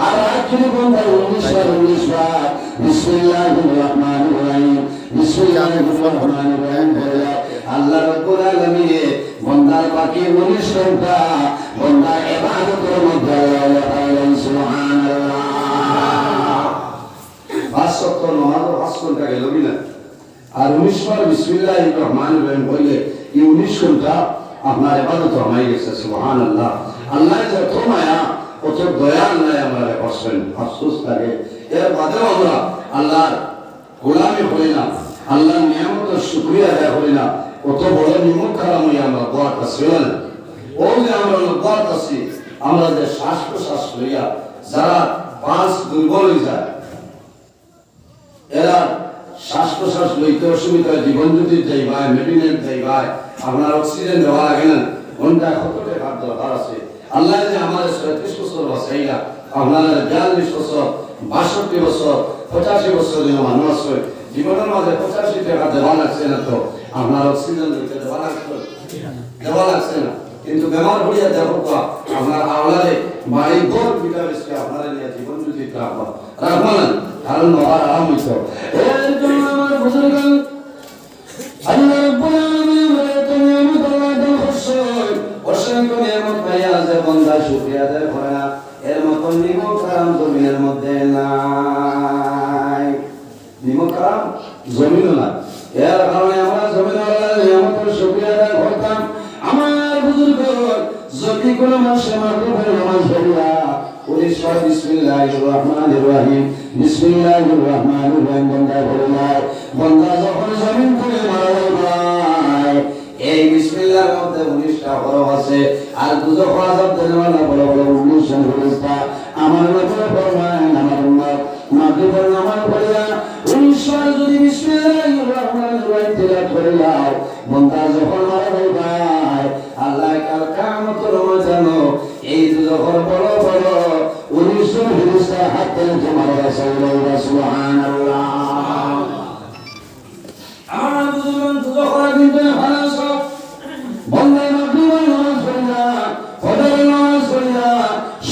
আর আজকে বন্ধা 19 বার বিসমিল্লাহির রহমানির রহিম বিসমিল্লাহির রহমানির রহিম আল্লাহ রাব্বুল আলামিন বন্দার বাকি 19 ঘন্টা বন্দা ইবাদতের মধ্যে আল্লাহ সুবহানাল্লাহ 5 ওয়াক্ত নামাজ 5 ঘন্টা গেল কিনা আর 19 বার বিসমিল্লাহির রহমানির রহিম বললে এই 19 ঘন্টা আপনার ইবাদত হয়ে গেছে সুবহানাল্লাহ আল্লাহ যত মায়া কত দয়া আল্লাহ আমাদের করছেন আফসোস লাগে এর বাদেও আমরা আল্লাহর গোলামি করি না আল্লাহর নিয়ামতের শুকরিয়া আদায় করি না কত বড় নিমক কালাম হই আমরা দোয়াত আসিলেন ও যে আমরা দোয়াত আসি আমরা যে শ্বাস প্রশ্বাস লইয়া যারা পাঁচ দুর্বল হয়ে যায় এরা শ্বাস প্রশ্বাস লইতে অসুবিধা জীবন যদি যাই ভাই মেডিনেট যাই ভাই আপনার অক্সিজেন দেওয়া লাগে না ঘন্টা কত টাকা দরকার আছে আল্লাহ যে আমাদের 37 বছর বাঁচাইলা আপনার 42 বছর 62 বছর 85 বছর যে মানুষ আছে জীবনের মাঝে 85 টাকা দেওয়া লাগছে না তো আপনার অক্সিজেন লইতে দেওয়া লাগছে না কিন্তু বেমার হইয়া দেখো আপনার আওলাদে বাড়ি ঘর বিটা বেশি আপনার নিয়ে জীবন যদি রাখবেন কারণ বাবার আরাম হইতো এর জন্য আমার বুজুর্গ আল্লাহ রাব্বুল আলামিন আমাদের নিয়ামত আল্লাহ দান করছেন অসংখ্য নিয়ামত পাইয়া যে বান্দা শুকরিয়া আদায় করে না এর মত নিমক কারাম জমিনের মধ্যে নাই নিমক কারাম জমিনও না এর কারণে আমরা জমিনের আল্লাহর নিয়ামতের শুকরিয়া আদায় করতাম আমার বুজুর্গ যদি কোনো মানুষের মাগরিবের নামাজ পড়িয়া পরিষ্কার বিসমিল্লাহির রহমানির রহিম বিসমিল্লাহির রহমানির রহিম বন্দা পড়িয়া বন্দা যখন জমিন থেকে মারা যায় এই বিসমিল্লাহর মধ্যে 19টা হরফ আছে আর দুটো আযাব দেওয়ালা বড় বড় 19 জন ফেরেশতা আমার নবী ফরমান আমার উম্মত মাগরিবের নামাজ পড়িয়া 19 বার যদি বিসমিল্লাহির রহমানির রহিম তেলাওয়াত করে যাও বন্দা যখন মারা যায় আল্লাহ কাল কিয়ামতের ময়দানে এই দুটো বড় বড় 19 জন ফেরেশতা হাত তুলে তোমার কাছে বলবে সুবহানাল্লাহ আমার বুজুর্গ দুটো কিন্তু ভালো সব বন্দা মাগরিবের নামাজ পড়িয়া ফজরের নামাজ পড়িয়া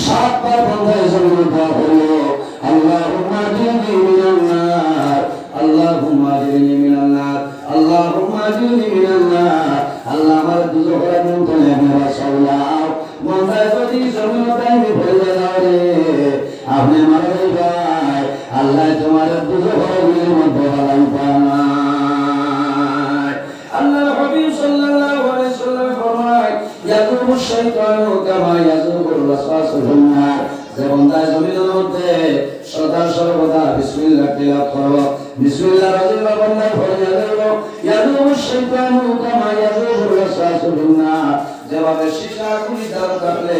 7 বার বন্দা জমিনে দোয়া করলো আল্লাহুম্মা জিনি মিনান নার আল্লাহুম্মা জিনি মিনান নার আল্লাহুম্মা জিনি মিনান নার আল্লাহ আমার দুটো কিন্তু বাঁচাও বন্দা যদি জমিনে টাইমে পড়ে যাও রে আপনি মারা যাই আল্লাহ তোমার দুটো ঘরের মধ্যে হারাই পানা আল্লাহ হাবিব সাল্লাল্লাহু আলাইহি ওয়াসাল্লাম ফরমায় ইয়াকুবু শাইতানু কামা ইয়াকুবুর রাসাসু ফিন্নার যে বান্দা জমিনের মধ্যে সদা সর্বদা বিসমিল্লাহ তিলাওয়াত করো বিসমিল্লাহ রাজিল্লাহ বন্দায় ভরে যাইব ইয়াদুবু শাইতানু কামা ইয়াদুবু রাসাসু বিন্নার যেভাবে সীসা গুলি দাও থাকলে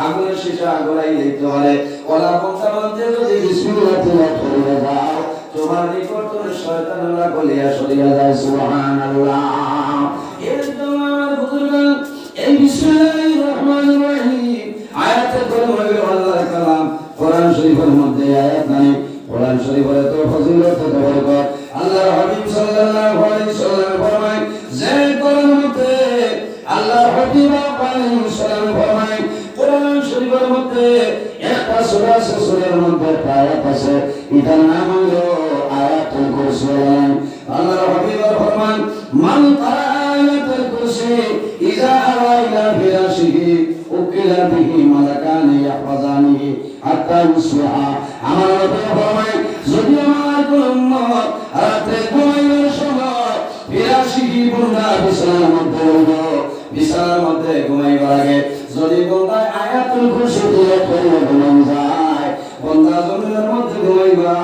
আগুনের সীসা গড়াই দিতে পারে ওলা বন্ধা বন্ধে যদি বিসমিল্লাহ তিলাওয়াত করে যাও তোমার নিকট শয়তানরা গলিয়া সরিয়া যায় সুবহানাল্লাহ। এর জন্য আমার বুজুর্গান এই বিসমিল্লাহির রহমানির রহিম আয়াতে করে হইল আল্লাহর কালাম কোরআন শরীফের মধ্যে আয়াত নাই কোরআন শরীফের এত ফজিলত এত বরকত আল্লাহর হাবিব সাল্লাল্লাহু আলাইহি সাল্লাম ফরমায় যে কোরআন মধ্যে আল্লাহর হাবিব আলাইহিস সালাম ফরমায় কোরআন শরীফের মধ্যে একটা সূরা আছে সূরার মধ্যে একটা আয়াত আছে এটার নাম হলো আয়াতুল কুরসি। আল্লাহর হাবিব ফরমান মান কারা আয়াতুল কুরসি ইযা আওয়া ইলা ফিরাশিহি উকিলা বিহি মালাকান ইয়াহফাজানিহি হাত্তা ইউসবিহা। আমার নবী ফরমায় যদি আমার কোন উম্মত রাতে ঘুমাইবার সময় ফিরাশিহি বুন্দা বিছানার মধ্যে হইলো বিছানার মধ্যে ঘুমাইবার আগে যদি বন্দা আয়াতুল কুরসি দিয়ে পড়ে ঘুমাই যায় বন্দা জমিনের মধ্যে ঘুমাইবা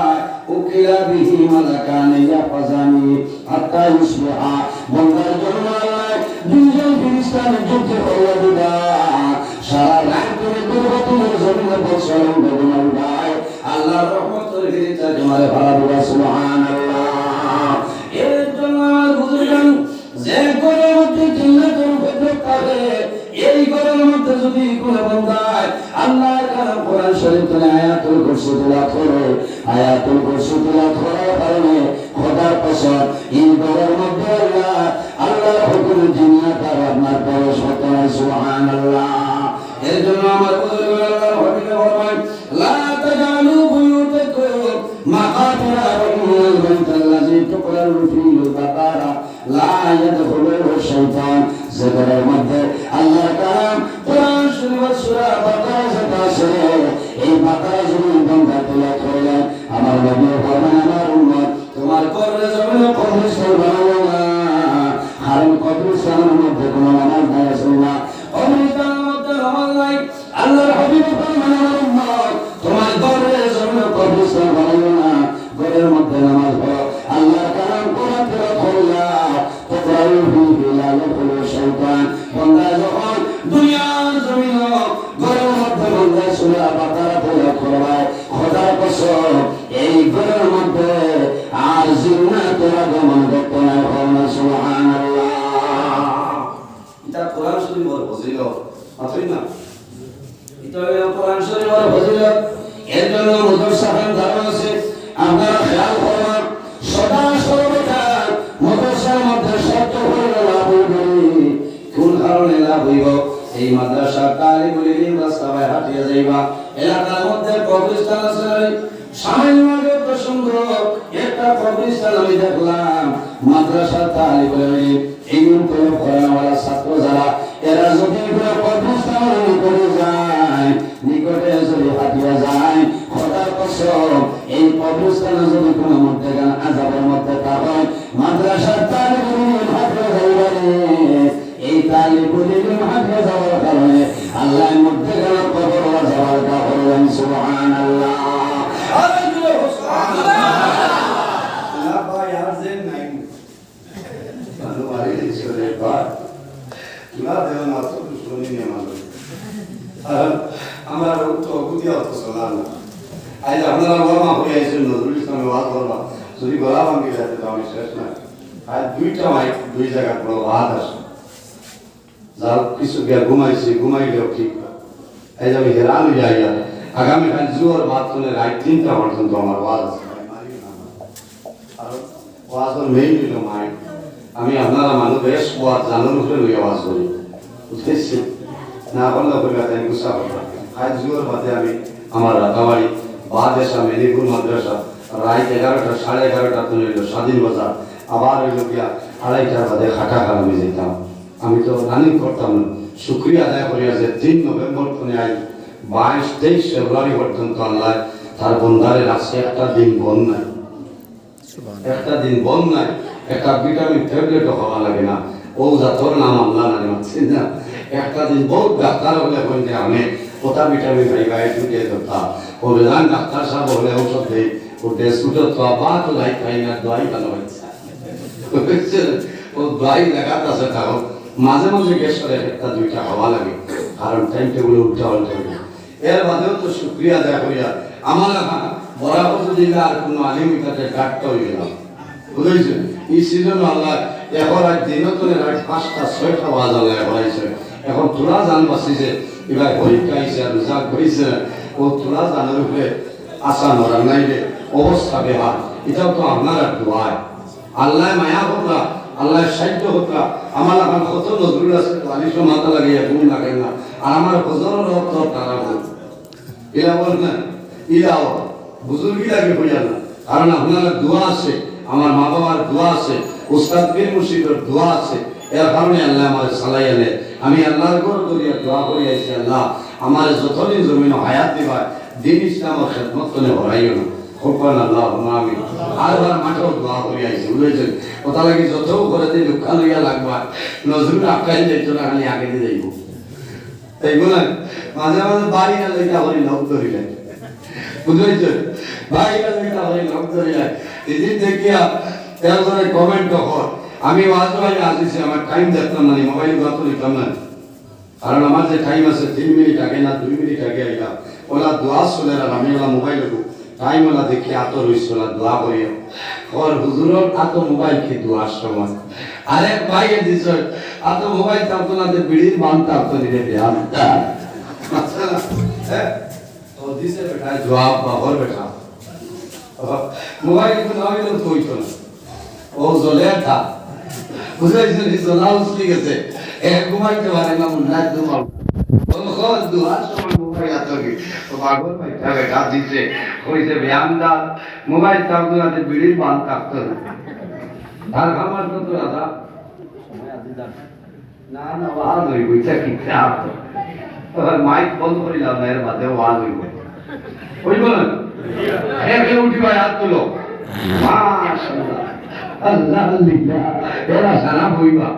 উকিলা বিহি মালাকান ইয়াহফাজানিহি হাত্তা ইউসবিহা। বন্দার জন্য আল্লাহ দুইজন ফেরেশতা নিযুক্ত করে দিবা সারা রাত ধরে দুর্গতির জমিনে বসবাস করবেন ভাই আল্লাহর রহমতের ফেরেশতা তোমারে ভাড়া দিবা সুবহানাল্লাহ। এর জন্য আমার বুজুর্গান যে ঘরের মধ্যে জিন্নাতুল ফিতরত থাকে এই ঘরের মধ্যে যদি কোনো বান্দায় আল্লাহর কালাম কোরআন শরীফ থেকে আয়াতুল কুরসি তেলাওয়াত করে আয়াতুল কুরসি তেলাওয়াত করার কারণে খোদার কসম এই ঘরের মধ্যে আল্লাহর হুকুম জিন্নাত আর আপনার প্রবেশ হতে হয় সুবহানাল্লাহ। এর জন্য আমার বুজুর্গ আল্লাহর হাবিব ফরমান লা তাজালু বুয়ুতাকুম মাকাবিরা ওয়াল বাইতাল্লাযী তুকরাউ ফীহি বাকারা লা ইয়াদখুলুহু শাইতান। যে ঘরের মধ্যে আল্লাহর কালাম কোরআন শরীফ সূরা বাকারা যেটা আছে এই বাকারা যদি বান্দা তেলাওয়াত করে আমার নবী ফরমান আমার উম্মত তোমার ঘরে জমিনে কবরস্থান বানাবো না হারাম কবরস্থানের মধ্যে কোনো নামাজ নাই আছে না কবরস্থানের মধ্যে নামাজ নাই আল্লাহর হাবিব ফরমান আমার উম্মত তোমার ঘরে জমিনে কবরস্থান বানাবো না ঘরের মধ্যে নামাজ পড়ো আল্লাহর কালাম কোরআন তেলাওয়াত করলা তুকরাউ ফীহি লা ইয়াদখুলু শাইতান। বান্দা যখন দুনিয়ার জমিনে ঘরের মধ্যে বান্দা সূরা বাকারা তেলাওয়াত করবে খোদার কসম এই ঘরের মধ্যে আর জিন্নাতের আগমন করতে না হয় সুবহানাল্লাহ। এটা কোরআন শরীফের ফজিলত আছে না এটা হলো কোরআন শরীফের ফজিলত। এর জন্য মুদরসাখান ধারণা আছে আপনারা খেয়াল করবেন সদা সর্বদা মাদ্রাসার মধ্যে শর্ত হইল লাভ হইবে কোন কারণে লাভ হইব এই মাদ্রাসা তালিবুল ইলম রাস্তায় হাঁটিয়া যাইবা এলাকার মধ্যে কবরস্থান আছে সামান্য আগে প্রসঙ্গ একটা কবরস্থান আমি দেখলাম মাদ্রাসা তালিবুল ইলম এই তরফ করানোয়ালা ছাত্র যারা এরা যদি কবরস্থান নিকটে যায় নিকটে যদি হাঁটিয়া যায় খোদার কসম এই কবরস্থানে যদি কোনো মধ্যে গান আযাবের মধ্যে থাকে মাদ্রাসার তালিবুল ইলম হাঁটিয়া যাইবারে এই তালিবুল ইলম হাঁটিয়া যাওয়ার কারণে আল্লাহর মধ্যে গান কবর যাওয়ার কারণে সুবহানাল্লাহ। আমার তো বুঝিয়া হতো শোনান আজ আপনারা বর্মা হয়ে আছেন নজরুল ইসলামের ওয়াজ করবা যদি গলা ভাঙ্গি যাতে তো আমি শেষ না আজ দুইটা মাইক দুই জায়গা বড় ওয়াজ আসে যাও কিছু গিয়া ঘুমাইলেও ঠিক আজ আমি হেরান যাই আগামীকাল জোর বাদ শুনে রাত 3টা পর্যন্ত আমার ওয়াজ আছে আর ওয়াজের মেইন হইল মাইক আমি আপনারা মানুষ বেশ ওয়াজ জানার উপরে লইয়া ওয়াজ করি বুঝতেছি না বললে বলবে তাই গুসা করবে আজ জোর বাদে আমি আমার রাতাবাড়ি বাদ এসা মেদিনীপুর মাদ্রাসা রাত 11টা 11:30 তো হইল স্বাধীন বাজার আবার হইল গিয়া 2:30টার বাদে খাটাখাল আমি যেতাম আমি তো রানিং করতাম না শুক্রিয়া আদায় করিয়া যে 3 নভেম্বর থেকে আজ 22-23 ফেব্রুয়ারি পর্যন্ত আল্লাহ তার বন্দারের আজকে একটা দিন বন্ধ নাই একটা দিন বন্ধ নাই একটা ভিটামিন ট্যাবলেটও খাওয়া লাগে না ও জাতর নাম আল্লাহ না মানছি না একটা দিন বহুত ডাক্তার বলে বলতে আমি ওটা ভিটামিন খাইবা একটু দিয়ে ধরতা ও বেদান ডাক্তার সাহেব বলে ঔষধ দেই ও দেশগুলো তো আবার তো লাই খাই না দোয়াই ভালো হয়েছে ও দোয়াই দেখাতে আছে তাও মাঝে মাঝে গেছরে একটা দুইটা হওয়া লাগে কারণ টাইম টেবিল উল্টা উল্টা হবে এর বাদেও তো শুক্রিয়া দেয়া হইয়া আমার বরাবর যদি আর কোনো আলিমিকাতে কাটতে হয়ে গেলাম বুঝেছেন এই সিজন আল্লাহ এখন আর দিনও তো রাত 5টা 6টা বাজালে হয়েছে এখন তোরা জানবাসি যে এবার পরীক্ষা আইছে আর রোজা করেছে ও তোরা জানার উপরে আশা নরা নাইলে অবস্থা বেহার এটাও তো আপনার দোয়ায় আল্লাহ মায়া হতা আল্লাহ সাহায্য হতা আমার এখন কত নজরুল আছে আলিশ মাথা লাগিয়ে ঘুম লাগে না আর আমার হজরের রক্ত তারা বল এরা বল না ইলাও বুজুর্গি লাগে হইয়া না কারণ আপনার দোয়া আছে আমার মা বাবার দোয়া আছে উস্তাদ পীর মুর্শিদের দোয়া আছে এর কারণে আল্লাহ আমার সালাই আনে আমি আল্লাহর ঘর করিয়া দোয়া করি আইছি আল্লাহ আমার যতদিন জমিন হায়াত দিবা দিন ইসলামের খেদমত করে হরাইও না খোপান আল্লাহ আমি আর মাঠেও দোয়া করি আইছি বুঝেছেন কথা লাগি যত করে দিই দুঃখা লইয়া লাগবা নজরুল আটকাই যাইতো না খালি আগে দিয়ে যাইব তাই বলেন মাঝে মাঝে বাড়ি না লইটা হরি নখ ধরিলেন বুঝেছেন বাড়ি না লইটা হরি নখ ধরিলেন এদিন দেখিয়া তেরো কমেন্ট কর আমি ওয়াজ ভাই আসিছি আমার টাইম দেখতাম না মোবাইল দোয়া তো নিতাম না কারণ আমার যে টাইম আছে 3 মিনিট আগে না 2 মিনিট আগে আইলাম ওলা দোয়া শুনে আর আমি ওলা মোবাইল টাইম ওলা দেখি আত রইছে ওলা দোয়া করি আর হুজুরের আত মোবাইল কি দোয়ার সময় আরে ভাই দিছ আত মোবাইল তাও তো না দে বিড়ির বানতা তো নিরে বিয়ান আচ্ছা হ্যাঁ তো দিছে বেটা জবাব বাহর বেটা মোবাইল को নামই তো কইতো না ও জ্বলে থা বুঝাইছেন এই জ্বলা উঠে গেছে এক ঘুমাইতে পারে না মন রাত ঘুমাও ও খোদ দুয়ার সময় মোবাইল আতকে তো বাগর ভাই তাকে গাছ দিছে কইছে ব্যায়ামদা মোবাইল তাবদুলাতে বিড়ির বান কাটতো আর খামার কত রাজা সময় আজি দা না না ওয়াজ হই কইছে কি চাপ তো মাইক বন্ধ করিলাম না এর বাদে ওয়াজ হইব কইব না একে উঠিবা হাত তুলো মাশাআল্লাহ আল্লাহ আল্লাহ এরা সারা হইবা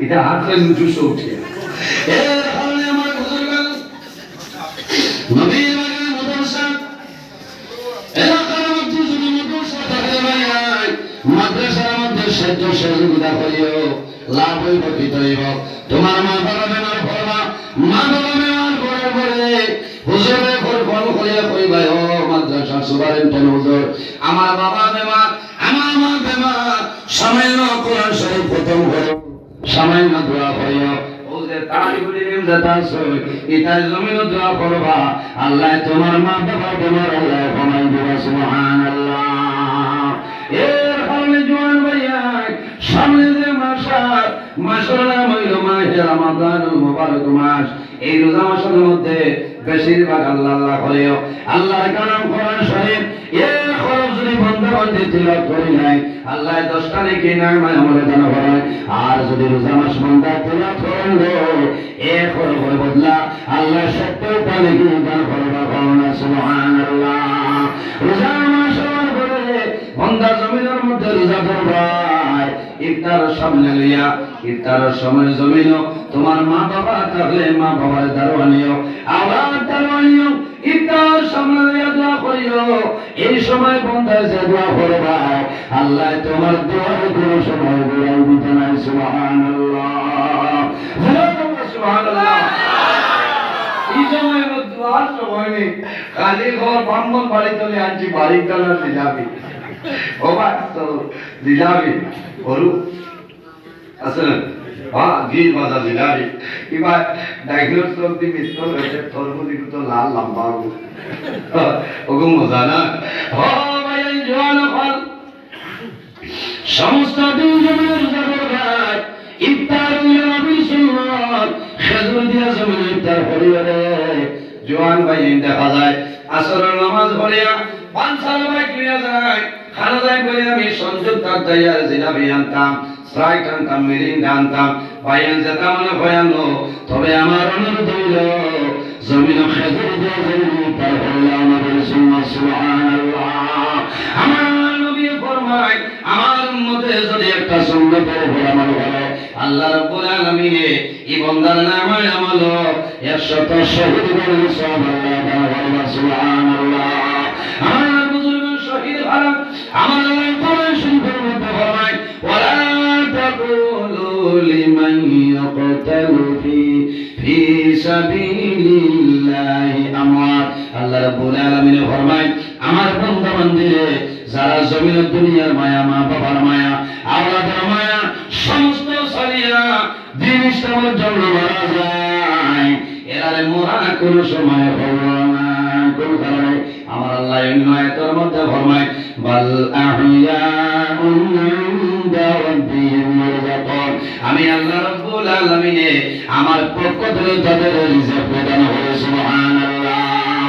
এটা হাতে নুজুস উঠিয়া এর কারণে আমার বুজুর্গগণ নবীর বাগান মাদ্রাসা এলাকার মধ্যে যদি মাদ্রাসা থাকে ভাই মাদ্রাসার মধ্যে সেদ্ধ সহযোগিতা করিও লাভ হইব কি হইব তোমার মা বাবা বেমার করবা মা বাবা বেমার করার পরে হুজুরে ফোন করিয়া কইবা ও মাদ্রাসা সুপারিনটেন্ডেন্ট হুজুর আমার বাবা বেমার আমার মা বেমার সামান্য কোরআন শরীফ খতম করো সামান্য দোয়া করিও ও যে তালিবুল ইলম দাতাছ এটা জমিন দোয়া করবা আল্লাহ তোমার মা বাবার বেমার আল্লাহ কমাই দিবা সুবহানাল্লাহ এর কারণে জওয়ান ভাইয়া সামনে যে মাসের নাম হইল মাহে রমাদানুল মুবারক মাস এই রোজা মাসের মধ্যে বেশিরভাগ আল্লাহ আল্লাহ করিও আল্লাহর কালাম কোরআন শরীফ এই খরচ যদি বন্ধ বন্ধে তিলাওয়াত করি নাই আল্লাহ 10টা নেকি নামায় আমাদের দান করে আর যদি রোজা মাস বন্ধ তিলাওয়াত করেন এই খরচের বদলা আল্লাহ 70টা নেকি দান করবা করুণা সুবহানাল্লাহ রোজা মাসের পরে বন্ধা জমিনের মধ্যে রোজা ধরবা ইফতারের সামনে লইয়া ইফতারের সময় জমিনো তোমার মা বাবা থাকলে মা বাবার দারোয়ানিও আওলাদ দারোয়ানিও ইফতার সামনে লইয়া দোয়া করিও এই সময় বন্ধায় যে দোয়া করবা আল্লাহ তোমার দোয়ার কোনো সময় দোয়া দিতে নাই সুবহানাল্লাহ সুবহানাল্লাহ এই সময় দোয়ার সময় নেই খালি ঘর বামন বাড়ি চলে আনছি বাড়ি কালার দিলাবি ও বাত তো দিলাবি গরু আছে না হ্যাঁ গির বাজা দিলাবি এবার ডায়াগনোস দি মিস্টল হয়েছে তরমুজি তো লাল লম্বা ওগো মজা না ও ভাই জওয়ান ফল সমস্ত দিন জমিনের জায়গায় ইফতার নবী সুন্নাত খেজুর দিয়া জমিনে ইফতার করিবে জওয়ান ভাই দেখা যায় আসরের নামাজ পড়িয়া পাঁচসাল ভাই ক্রিয়া যায় খানা যায় বলে আমি সংযোগ তার যাইয়া জিলাপি আনতাম স্প্রাইট আনতাম মিরিন্ডা আনতাম ভাইয়ান যেতাম না ভয়ানো তবে আমার অনুরোধ হইল জমিন খেজুর দিয়া জমিনে ইফতার করলে আমাদের সুন্নাত সুবহানাল্লাহ আমার নবী ফরমায় আমার উম্মতে যদি একটা সুন্নতের উপর আমল করে আল্লাহ রাব্বুল আলামিন এই বান্দার নামে আমল 100 শহীদ করে সব আল্লাহ তাআলা সুবহানাল্লাহ আমার বুজুর্গ শহীদ আমার আল্লাহ কোরআন শরীফের মধ্যে ফরমায় ওয়ালা তাকুলু লিমান ইয়াকতালু ফি সাবিলিল্লাহি আমওয়াত। আল্লাহ রাব্বুল আলামিন ফরমায় আমার বান্দা বান্দীরে যারা জমিনের দুনিয়ার মায়া, মা বাবার মায়া, আওলাদের মায়া সমস্ত সারিয়া দিন ইসলামের জন্য মারা যায়, এরারে মরা কোন সময় হলো না, কোন কারণে। আমার আল্লাহ অন্য আয়াতের মধ্যে ফরমায় বাল আহইয়াউন ইনদা রাব্বিহিম ইরযাকুন। আমি আল্লাহ রাব্বুল আলামিন আমার পক্ষ থেকে তাদের রিজিক প্রদান করে। সুবহানাল্লাহ।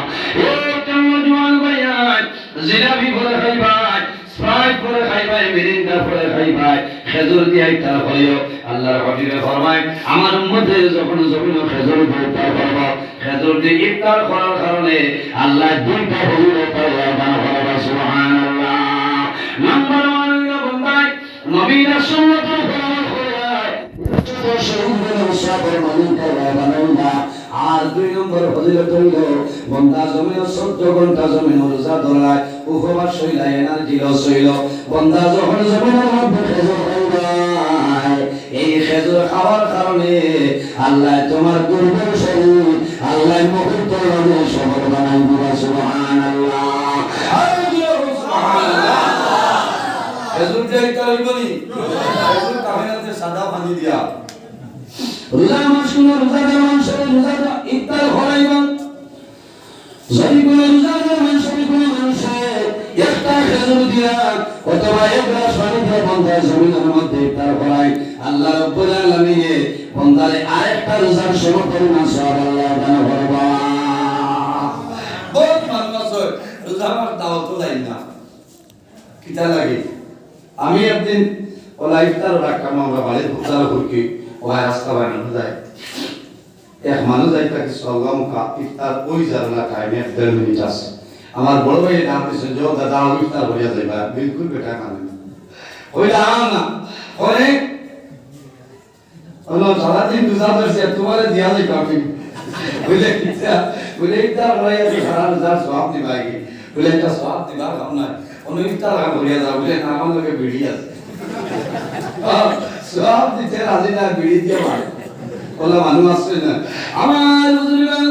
একটা নওজোয়ান ভাইয়া জিলাপি করে খাইবাই, স্প্রাইট করে খাইবাই, মিরিন্ডা করে খাইবাই, খেজুর দিয়ে ইফতার করিও। আল্লাহর হাবিবে ফরমায় আমার উম্মতে যখন জমিন খেজুর দিয়ে ইফতার করব, খেজুর দিয়ে ইফতার করার কারণে আল্লাহ দুইটা ফজিলত দান করবে। সুবহানাল্লাহ। নাম্বার 1 বন্দাই নবীর সুন্নাতের ফলো করে শহীদের মুসাফির মালিকা বানাইনা। আর 2 নম্বর ফজিলত হইল বন্দা জমিন 14 ঘন্টা জমিন রোজা ধরায়, উপবাস হইল, এনার্জি লস হইল। বন্দা যখন জমিনের মধ্যে খেজুর খাইবাই, এই খেজুর খাওয়ার কারণে আল্লাহ তোমার দুর্বল শরীর আল্লাহ মুহূর্তের মধ্যে সবল বানাই দিবা। সুবহানাল্লাহ। সুবহানাল্লাহ। খেজুর দিয়ে ইফতার হইবনি, খেজুর কামিনাতে সাদা পানি দিয়া রোজা মাস শুনো রোজাদার মানুষের রোজা ইফতার করাইবেন। যদি কোন রোজাদার মানুষের কোন মানুষের একটা খেজুর দিয়া অথবা এক গ্লাস পানি দিয়ে বন্দার জমিনের মধ্যে ইফতার করায়, আল্লাহ রাব্বুল আলামিন বন্দারে আরেকটা রোজার সমপরিমাণ সওয়াব আল্লাহ দান করবা। বহুত মানুষ রোজা আমার দাওয়াত দেয় না, কিটা লাগে। আমি একদিন ওলা ইফতার রাখতাম, আমরা বাড়ির ফুটার করকি ওই রাস্তা বানানো যায়, এক মানুষ যাই তাকে সলগম কা ইফতার ওই জানা টাইমে 1.5 মিনিট আছে। আমার বড় ভাই নাম দিছে যে দাদা ইফতার হইয়া যাইবা, বিলকুল বেটা কানে কইলা না ওরে ওলা সারাদিন রোজা ধরছে তোমারে দিয়া যাই কাফি বলে কিছা বলে ইফতার হইয়া সারা রোজা সওয়াব দিবাই, বলে একটা সওয়াব দিবা কাম না, ওই ইফতার হইয়া যাও বলে না, আমার লগে বিড়ি আছে সওয়াব দিতে রাজি না, বিড়ি দিয়ে মারে ওলা মানুষ আছে না। আমার বুজুর্গান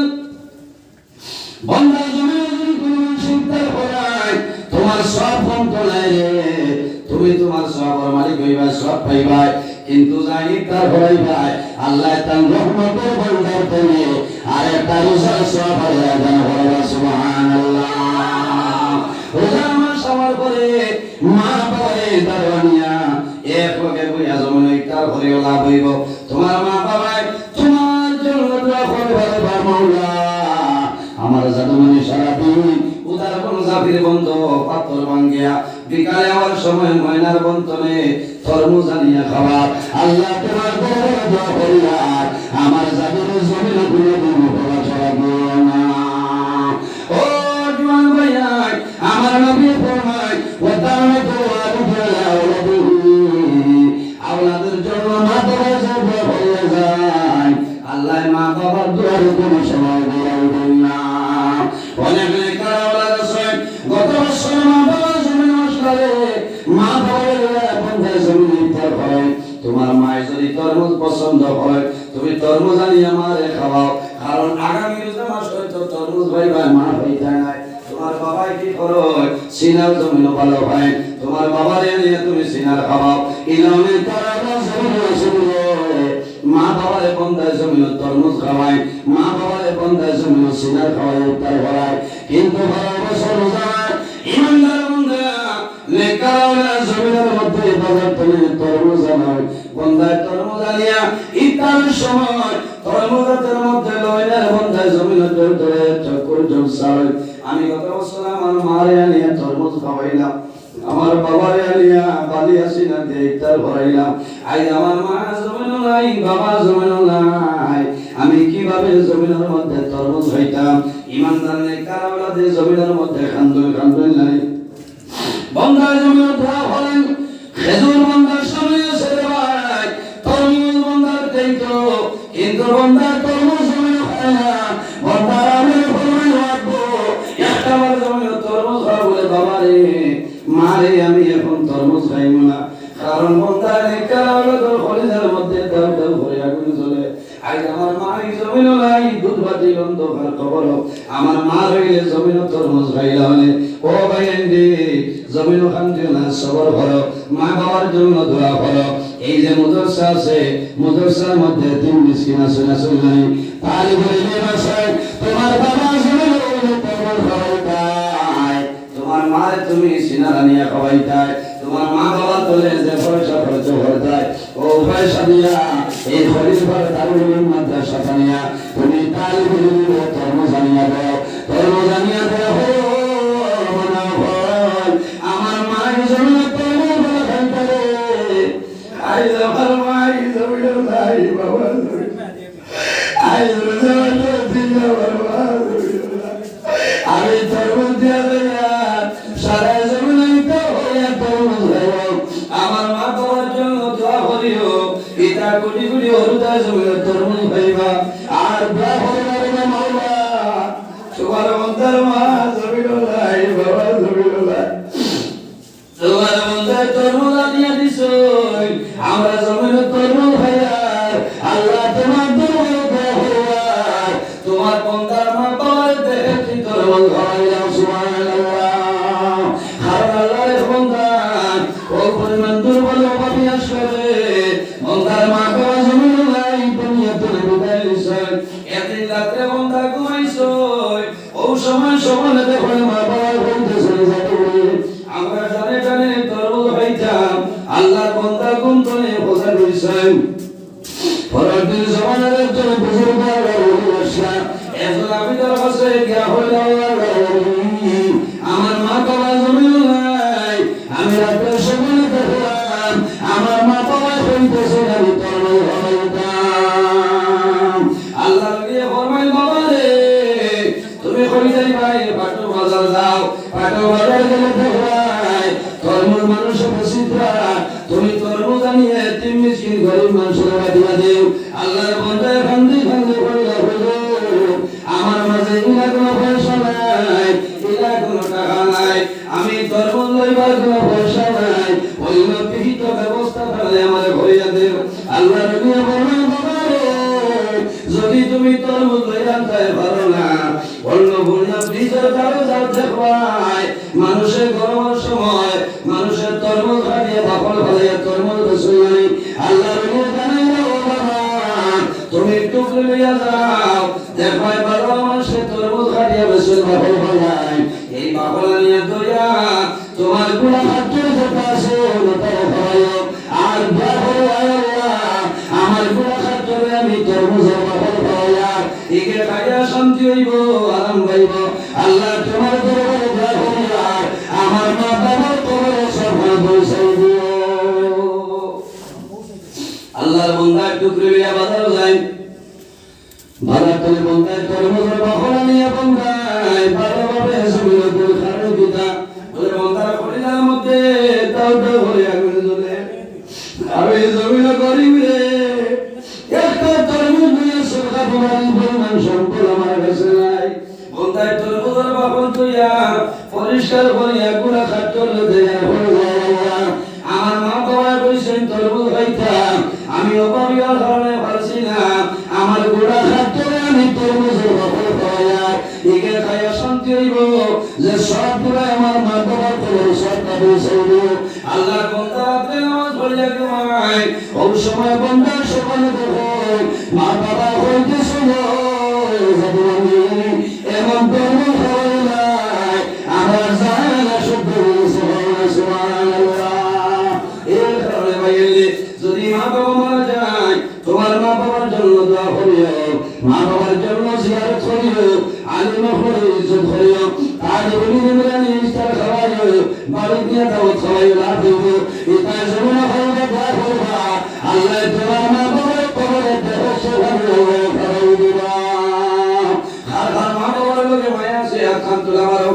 বন্দা জমিন কোন চিন্তার করায় তোমার সব কমতো নাই রে, তুমি তোমার সবার মালিক হইবা, সব পাইবা, কিন্তু জানি তার হই ভাই আল্লাহ তার রহমতের বন্দার তুমি আর একটা রোজার সব আল্লাহ দান করবে। সুবহানাল্লাহ। রোজা মাস আমার করে মা বাবারে দারওয়ানিয়া এক লগে বইয়া জমিন ইফতার করিও লাভ হইব। তোমার মা বাবাই তোমার জন্য দোয়া করবে মাওলা। আমার জাদুমণি সারাদিন উদার কোন জাফির বন্ধ পাথর ভাঙ্গিয়া বিকালে আমার সময় ময়নার বন্তনে তরমুজ আনিয়া খাওয়া। আল্লাহ তোমার দরবারে দোয়া করিয়া আমার জাদুর জমিন গুলো ভালো ছড়াবো না। ও জওয়ান ভাইয়া আমার নবী ফরমায় ওয়াদানাতু আলাইহিয়া আওলাদের জন্য মা বাবার দোয়া করিয়া যায়, আল্লাহ মা বাবার দোয়ার কোনো সময় দেয় না। অনেক নেককার আওলাদ আছে গত বছর মা বাবার জমিন আসলে মা বাবার বন্ধের জমিন ইফতার করে, তোমার মায়ের যদি তরমুজ পছন্দ হয় তুমি তরমুজ আনি আমারে খাওয়াও, কারণ আগামী রোজা মাস হয়তো তরমুজ ভাই ভাই মা ভাই যায় না। তোমার বাবাই কি করো সিনার জমিন ভালো হয়, তোমার বাবারে নিয়ে তুমি সিনার খাওয়াও। ইলামে তারা জমিন আসলে মা বাবারে বন্ধায় জমিন তরমুজ খাওয়ায়, মা বাবারে বন্ধায় জমিন সিনার খাওয়ায় ইফতার করায়। কিন্তু 12 বছর রোজা ইমানদার বন্ধা নেকারা জমিনের মধ্যে বাজার থেকে তরমুজ আনায়, বন্ধায় তরমুজ আনিয়া ইফতারের সময় তরমুজের মধ্যে লয়নার বন্ধায় জমিনের ধরে চক্কর জলসায়। আমি গত বছর আমার মারে আনিয়া তরমুজ খাওয়াইলাম, আমার বাবারে আনিয়া বালি আসিনা দিয়ে ইফতার ভরাইলাম। আজ আমার মা জমিন নাই, বাবা জমিন নাই, আমি কিভাবে জমিনের মধ্যে তরমুজ হইতাম? ইমানদার নেককার আওলাদে জমিনের মধ্যে খান্দুন নাই। বন্দার জমিন ধরা হলেন খেজুর বন্দার সামনে আছে রে ভাই, তরমুজ বন্দার দেইতো, কিন্তু বন্দার তরমুজ জমিন হয় না। বন্দার আমি ফরমান রাখবো একটা বার জমিন তরমুজ খাওয়া বলে বাবারে মারে আরে আমি এখন তরমুজ খাইব না, কারণ বন্ধা লেখা হলো তোর কলিজার মধ্যে দাও দাও করে আগুন জ্বলে। আজ আমার মা এই জমিন নাই দুধ বাটি অন্ধকার খবর, আমার মা রইলে জমিন তরমুজ খাইলা হলে ও ভাই এন্ডি জমিন খান্দিও না, সবর করো, মা বাবার জন্য দোয়া করো। এই যে মুদরসা আছে, মুদরসার মধ্যে 3 মিসকিন আছে না শুনলাই, তালি বলে বাসায় তোমার বাবা জমিন তরমুজ খাওয়াইতায়, তোমার মারে তুমি সিনারা নিয়ে খাওয়াইতায়, তোমার মা বাবা তোলে যে পয়সা খরচ করতায়, ও পয়সা দিয়া এই খলিফার দারুল মাদ্রাসা বানিয়া তুমি তালিবুল তরমুজ আনিয়া দাও, তরমুজ আনিয়া দাও। মনে হয় আমার মা জমিন তরমুজ খাইতারে, আই আমার মা জমিন নাই বাবা জমিন, আই জমিন দিনা বাবা আমি তরমুজ দিয়া দেয়া সারা জমিন তো হইয়া তরমুজ খাইও। আমার মা বাবার জন্য দোয়া করিও, ইতা কোটি কোটি হরুদা জমিন তরমুজ খাইবা। আর দোয়া করিবার না মাওলা, তোমার বন্দার মা জমিন নাই বাবা জমিন নাই, তোমার বন্দার তরমুজ আনিয়া দিছই, আমরা জমিন তরমুজ খাইয়া আল্লাহ তোমার দরবারে দোয়া করিয়া তোমার বন্দার মা বাবার দেখি তরমুজ খাওয়াইলাম। সুবহানাল্লাহ। কারণ আল্লাহর বন্দা ও পরিমাণ দুর্বল অভাবী আসবে, বন্দার মা বাবা জমিন নাই দুনিয়া তুলে বিদায় দিছই, একদিন রাত্রে বন্দা ঘুমাইছই, ও সময় সমানে দেখো মা বাবার বন্ধু চলে যাবে, আমরা জানে জানে তরমুজ খাইতাম, আল্লাহর বন্দা গুণ করে বোঝা দিছই। পরের দিন জমানের একজন বুজুর্গ আসলা, একজন আবিদার কাছে গিয়া হইল, আমার মা বাবা জমিন নাই, আমি রাতের সময় দেখলাম আমার মা বাবা হইতেছে আমি তরমুজ খাইতাম। আল্লাহ গিয়ে ফরমাইল বাবা রে তুমি কই যাইবাই, পাটো বাজার যাও, পাটো বাজার গেলে দেখবাই তরমুজ মানুষের প্রসিদ্ধা, তুমি তরমুজ আনিয়ে 3 মিসকিন গরিব মানুষের বাদিয়া দেও। আল্লাহর বন্দা খান্দি খান্দি কইলা হইল, আমার মাঝে ইলা কোনো পয়সা নাই, ইলা কোনো টাকা নাই, আমি তরমুজ লইবার কোনো পয়সা নাই, ওই বিহিত ব্যবস্থা করলে আমার হইয়া দেব। আল্লাহ নিয়ে বললেন বাবা রে যদি তুমি তরমুজ লইয়া আনতে পারো না, অন্য বন্যা ফ্রিজের কারো যাও দেখবাই মানুষের গরমের সময় মানুষের তরমুজ খাইয়ে বাপল ভালাইয়া তরমুজ রসুল নাই। আল্লাহ নিয়ে জানাইল বাবা তুমি টুকরে লইয়া যাও দেখবাই বারো মানুষের তরমুজ খাইয়ে রসুল বাপল ভালাই, এই বাপল নিয়ে দইয়া তোমার গুণা হাতের যেটা আছে ওটাও খাওয়াইও। আর দেখো আল্লাহ আমার গুণা হাতের আমি তরমুজের বাপল খাওয়াইয়া একে খাইয়া শান্তি হইব, আরাম পাইব। আল্লাহ তোমার দরবারে দোয়া করিয়া আমার মা বাবার কবরে সফল পৌঁছাই দিও। আল্লাহর বান্দা টুকরে লইয়া বাজার যায়, বাজার থেকে বন্দায় তরমুজের বাহন নিয়ে বন্দায় ভালোভাবে জমিনে দুই খারে দিতা, বলে বন্দার কলিজার মধ্যে দাও দাও করে আগুন জ্বলে। আমি জমিনে গরিব রে, একটা তরমুজ নিয়ে সরকা তোমার পরিমাণ সম্পদ আমার কাছে নাই, বন্দায় তরমুজের বাহন তুইয়া পরিষ্কার করিয়া গুড়া খাদ্য দেয়া আমার মা বাবা কইছেন তরমুজ খাইতাম, আমি অভাবীর কারণে পারছি না, আমার গুড়া খাদ্য আমি তরমুজের বাহন খাওয়াইয়া একে খাইয়া শান্তি হইব, যে সব গুড়া আমার মা বাবার কবর সবটা পৌঁছাইব। আল্লাহর বান্দা রাতে নামাজ পড়িয়া ঘুমায়, ওই সময় বান্দা সকালে দেখো মা বাবা হইতেছে এমন তরমুজ খাওয়াইলাই আমার জানা শুদ্ধ সুবহানাল্লাহ। এর কারণে ভাইয়েরে যদি মা বাবা মারা যায় তোমার মা বাবার জন্য দোয়া করিও, মা বাবার জন্য জিয়ারত করিও, আলিম করে ইজ্জত করিও, আজ বলি নিমরানি ইফতার খাওয়াইও, বাড়ি দিয়া দাওয়াত খাওয়াইও, লাভ দিব এটা জন্য খাওয়া দোয়া করবা। আল্লাহ তোমার মা বাবার কবরে দেহস খাওয়াই দিবা। আর মা বাবার লোকে মায়া আছে আখান তোলা মারো,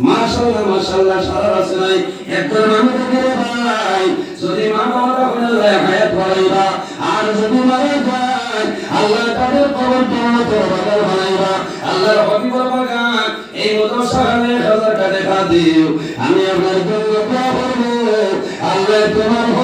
মাশাআল্লাহ মাশাআল্লাহ সারা আছে নাই একটা মানুষ করে ভাই, যদি মা বাবারা হলে যায় হায়াত বাড়াইবা, আর যদি মারা যায় আল্লাহ তাদের কবর জান্নাতের বাগান বানাইবা। আল্লাহর হাবিবের বাগান এই মাদ্রাসায় 1000 টাকা দিও, আমি আপনার জন্য দোয়া করব। আল্লাহ তোমার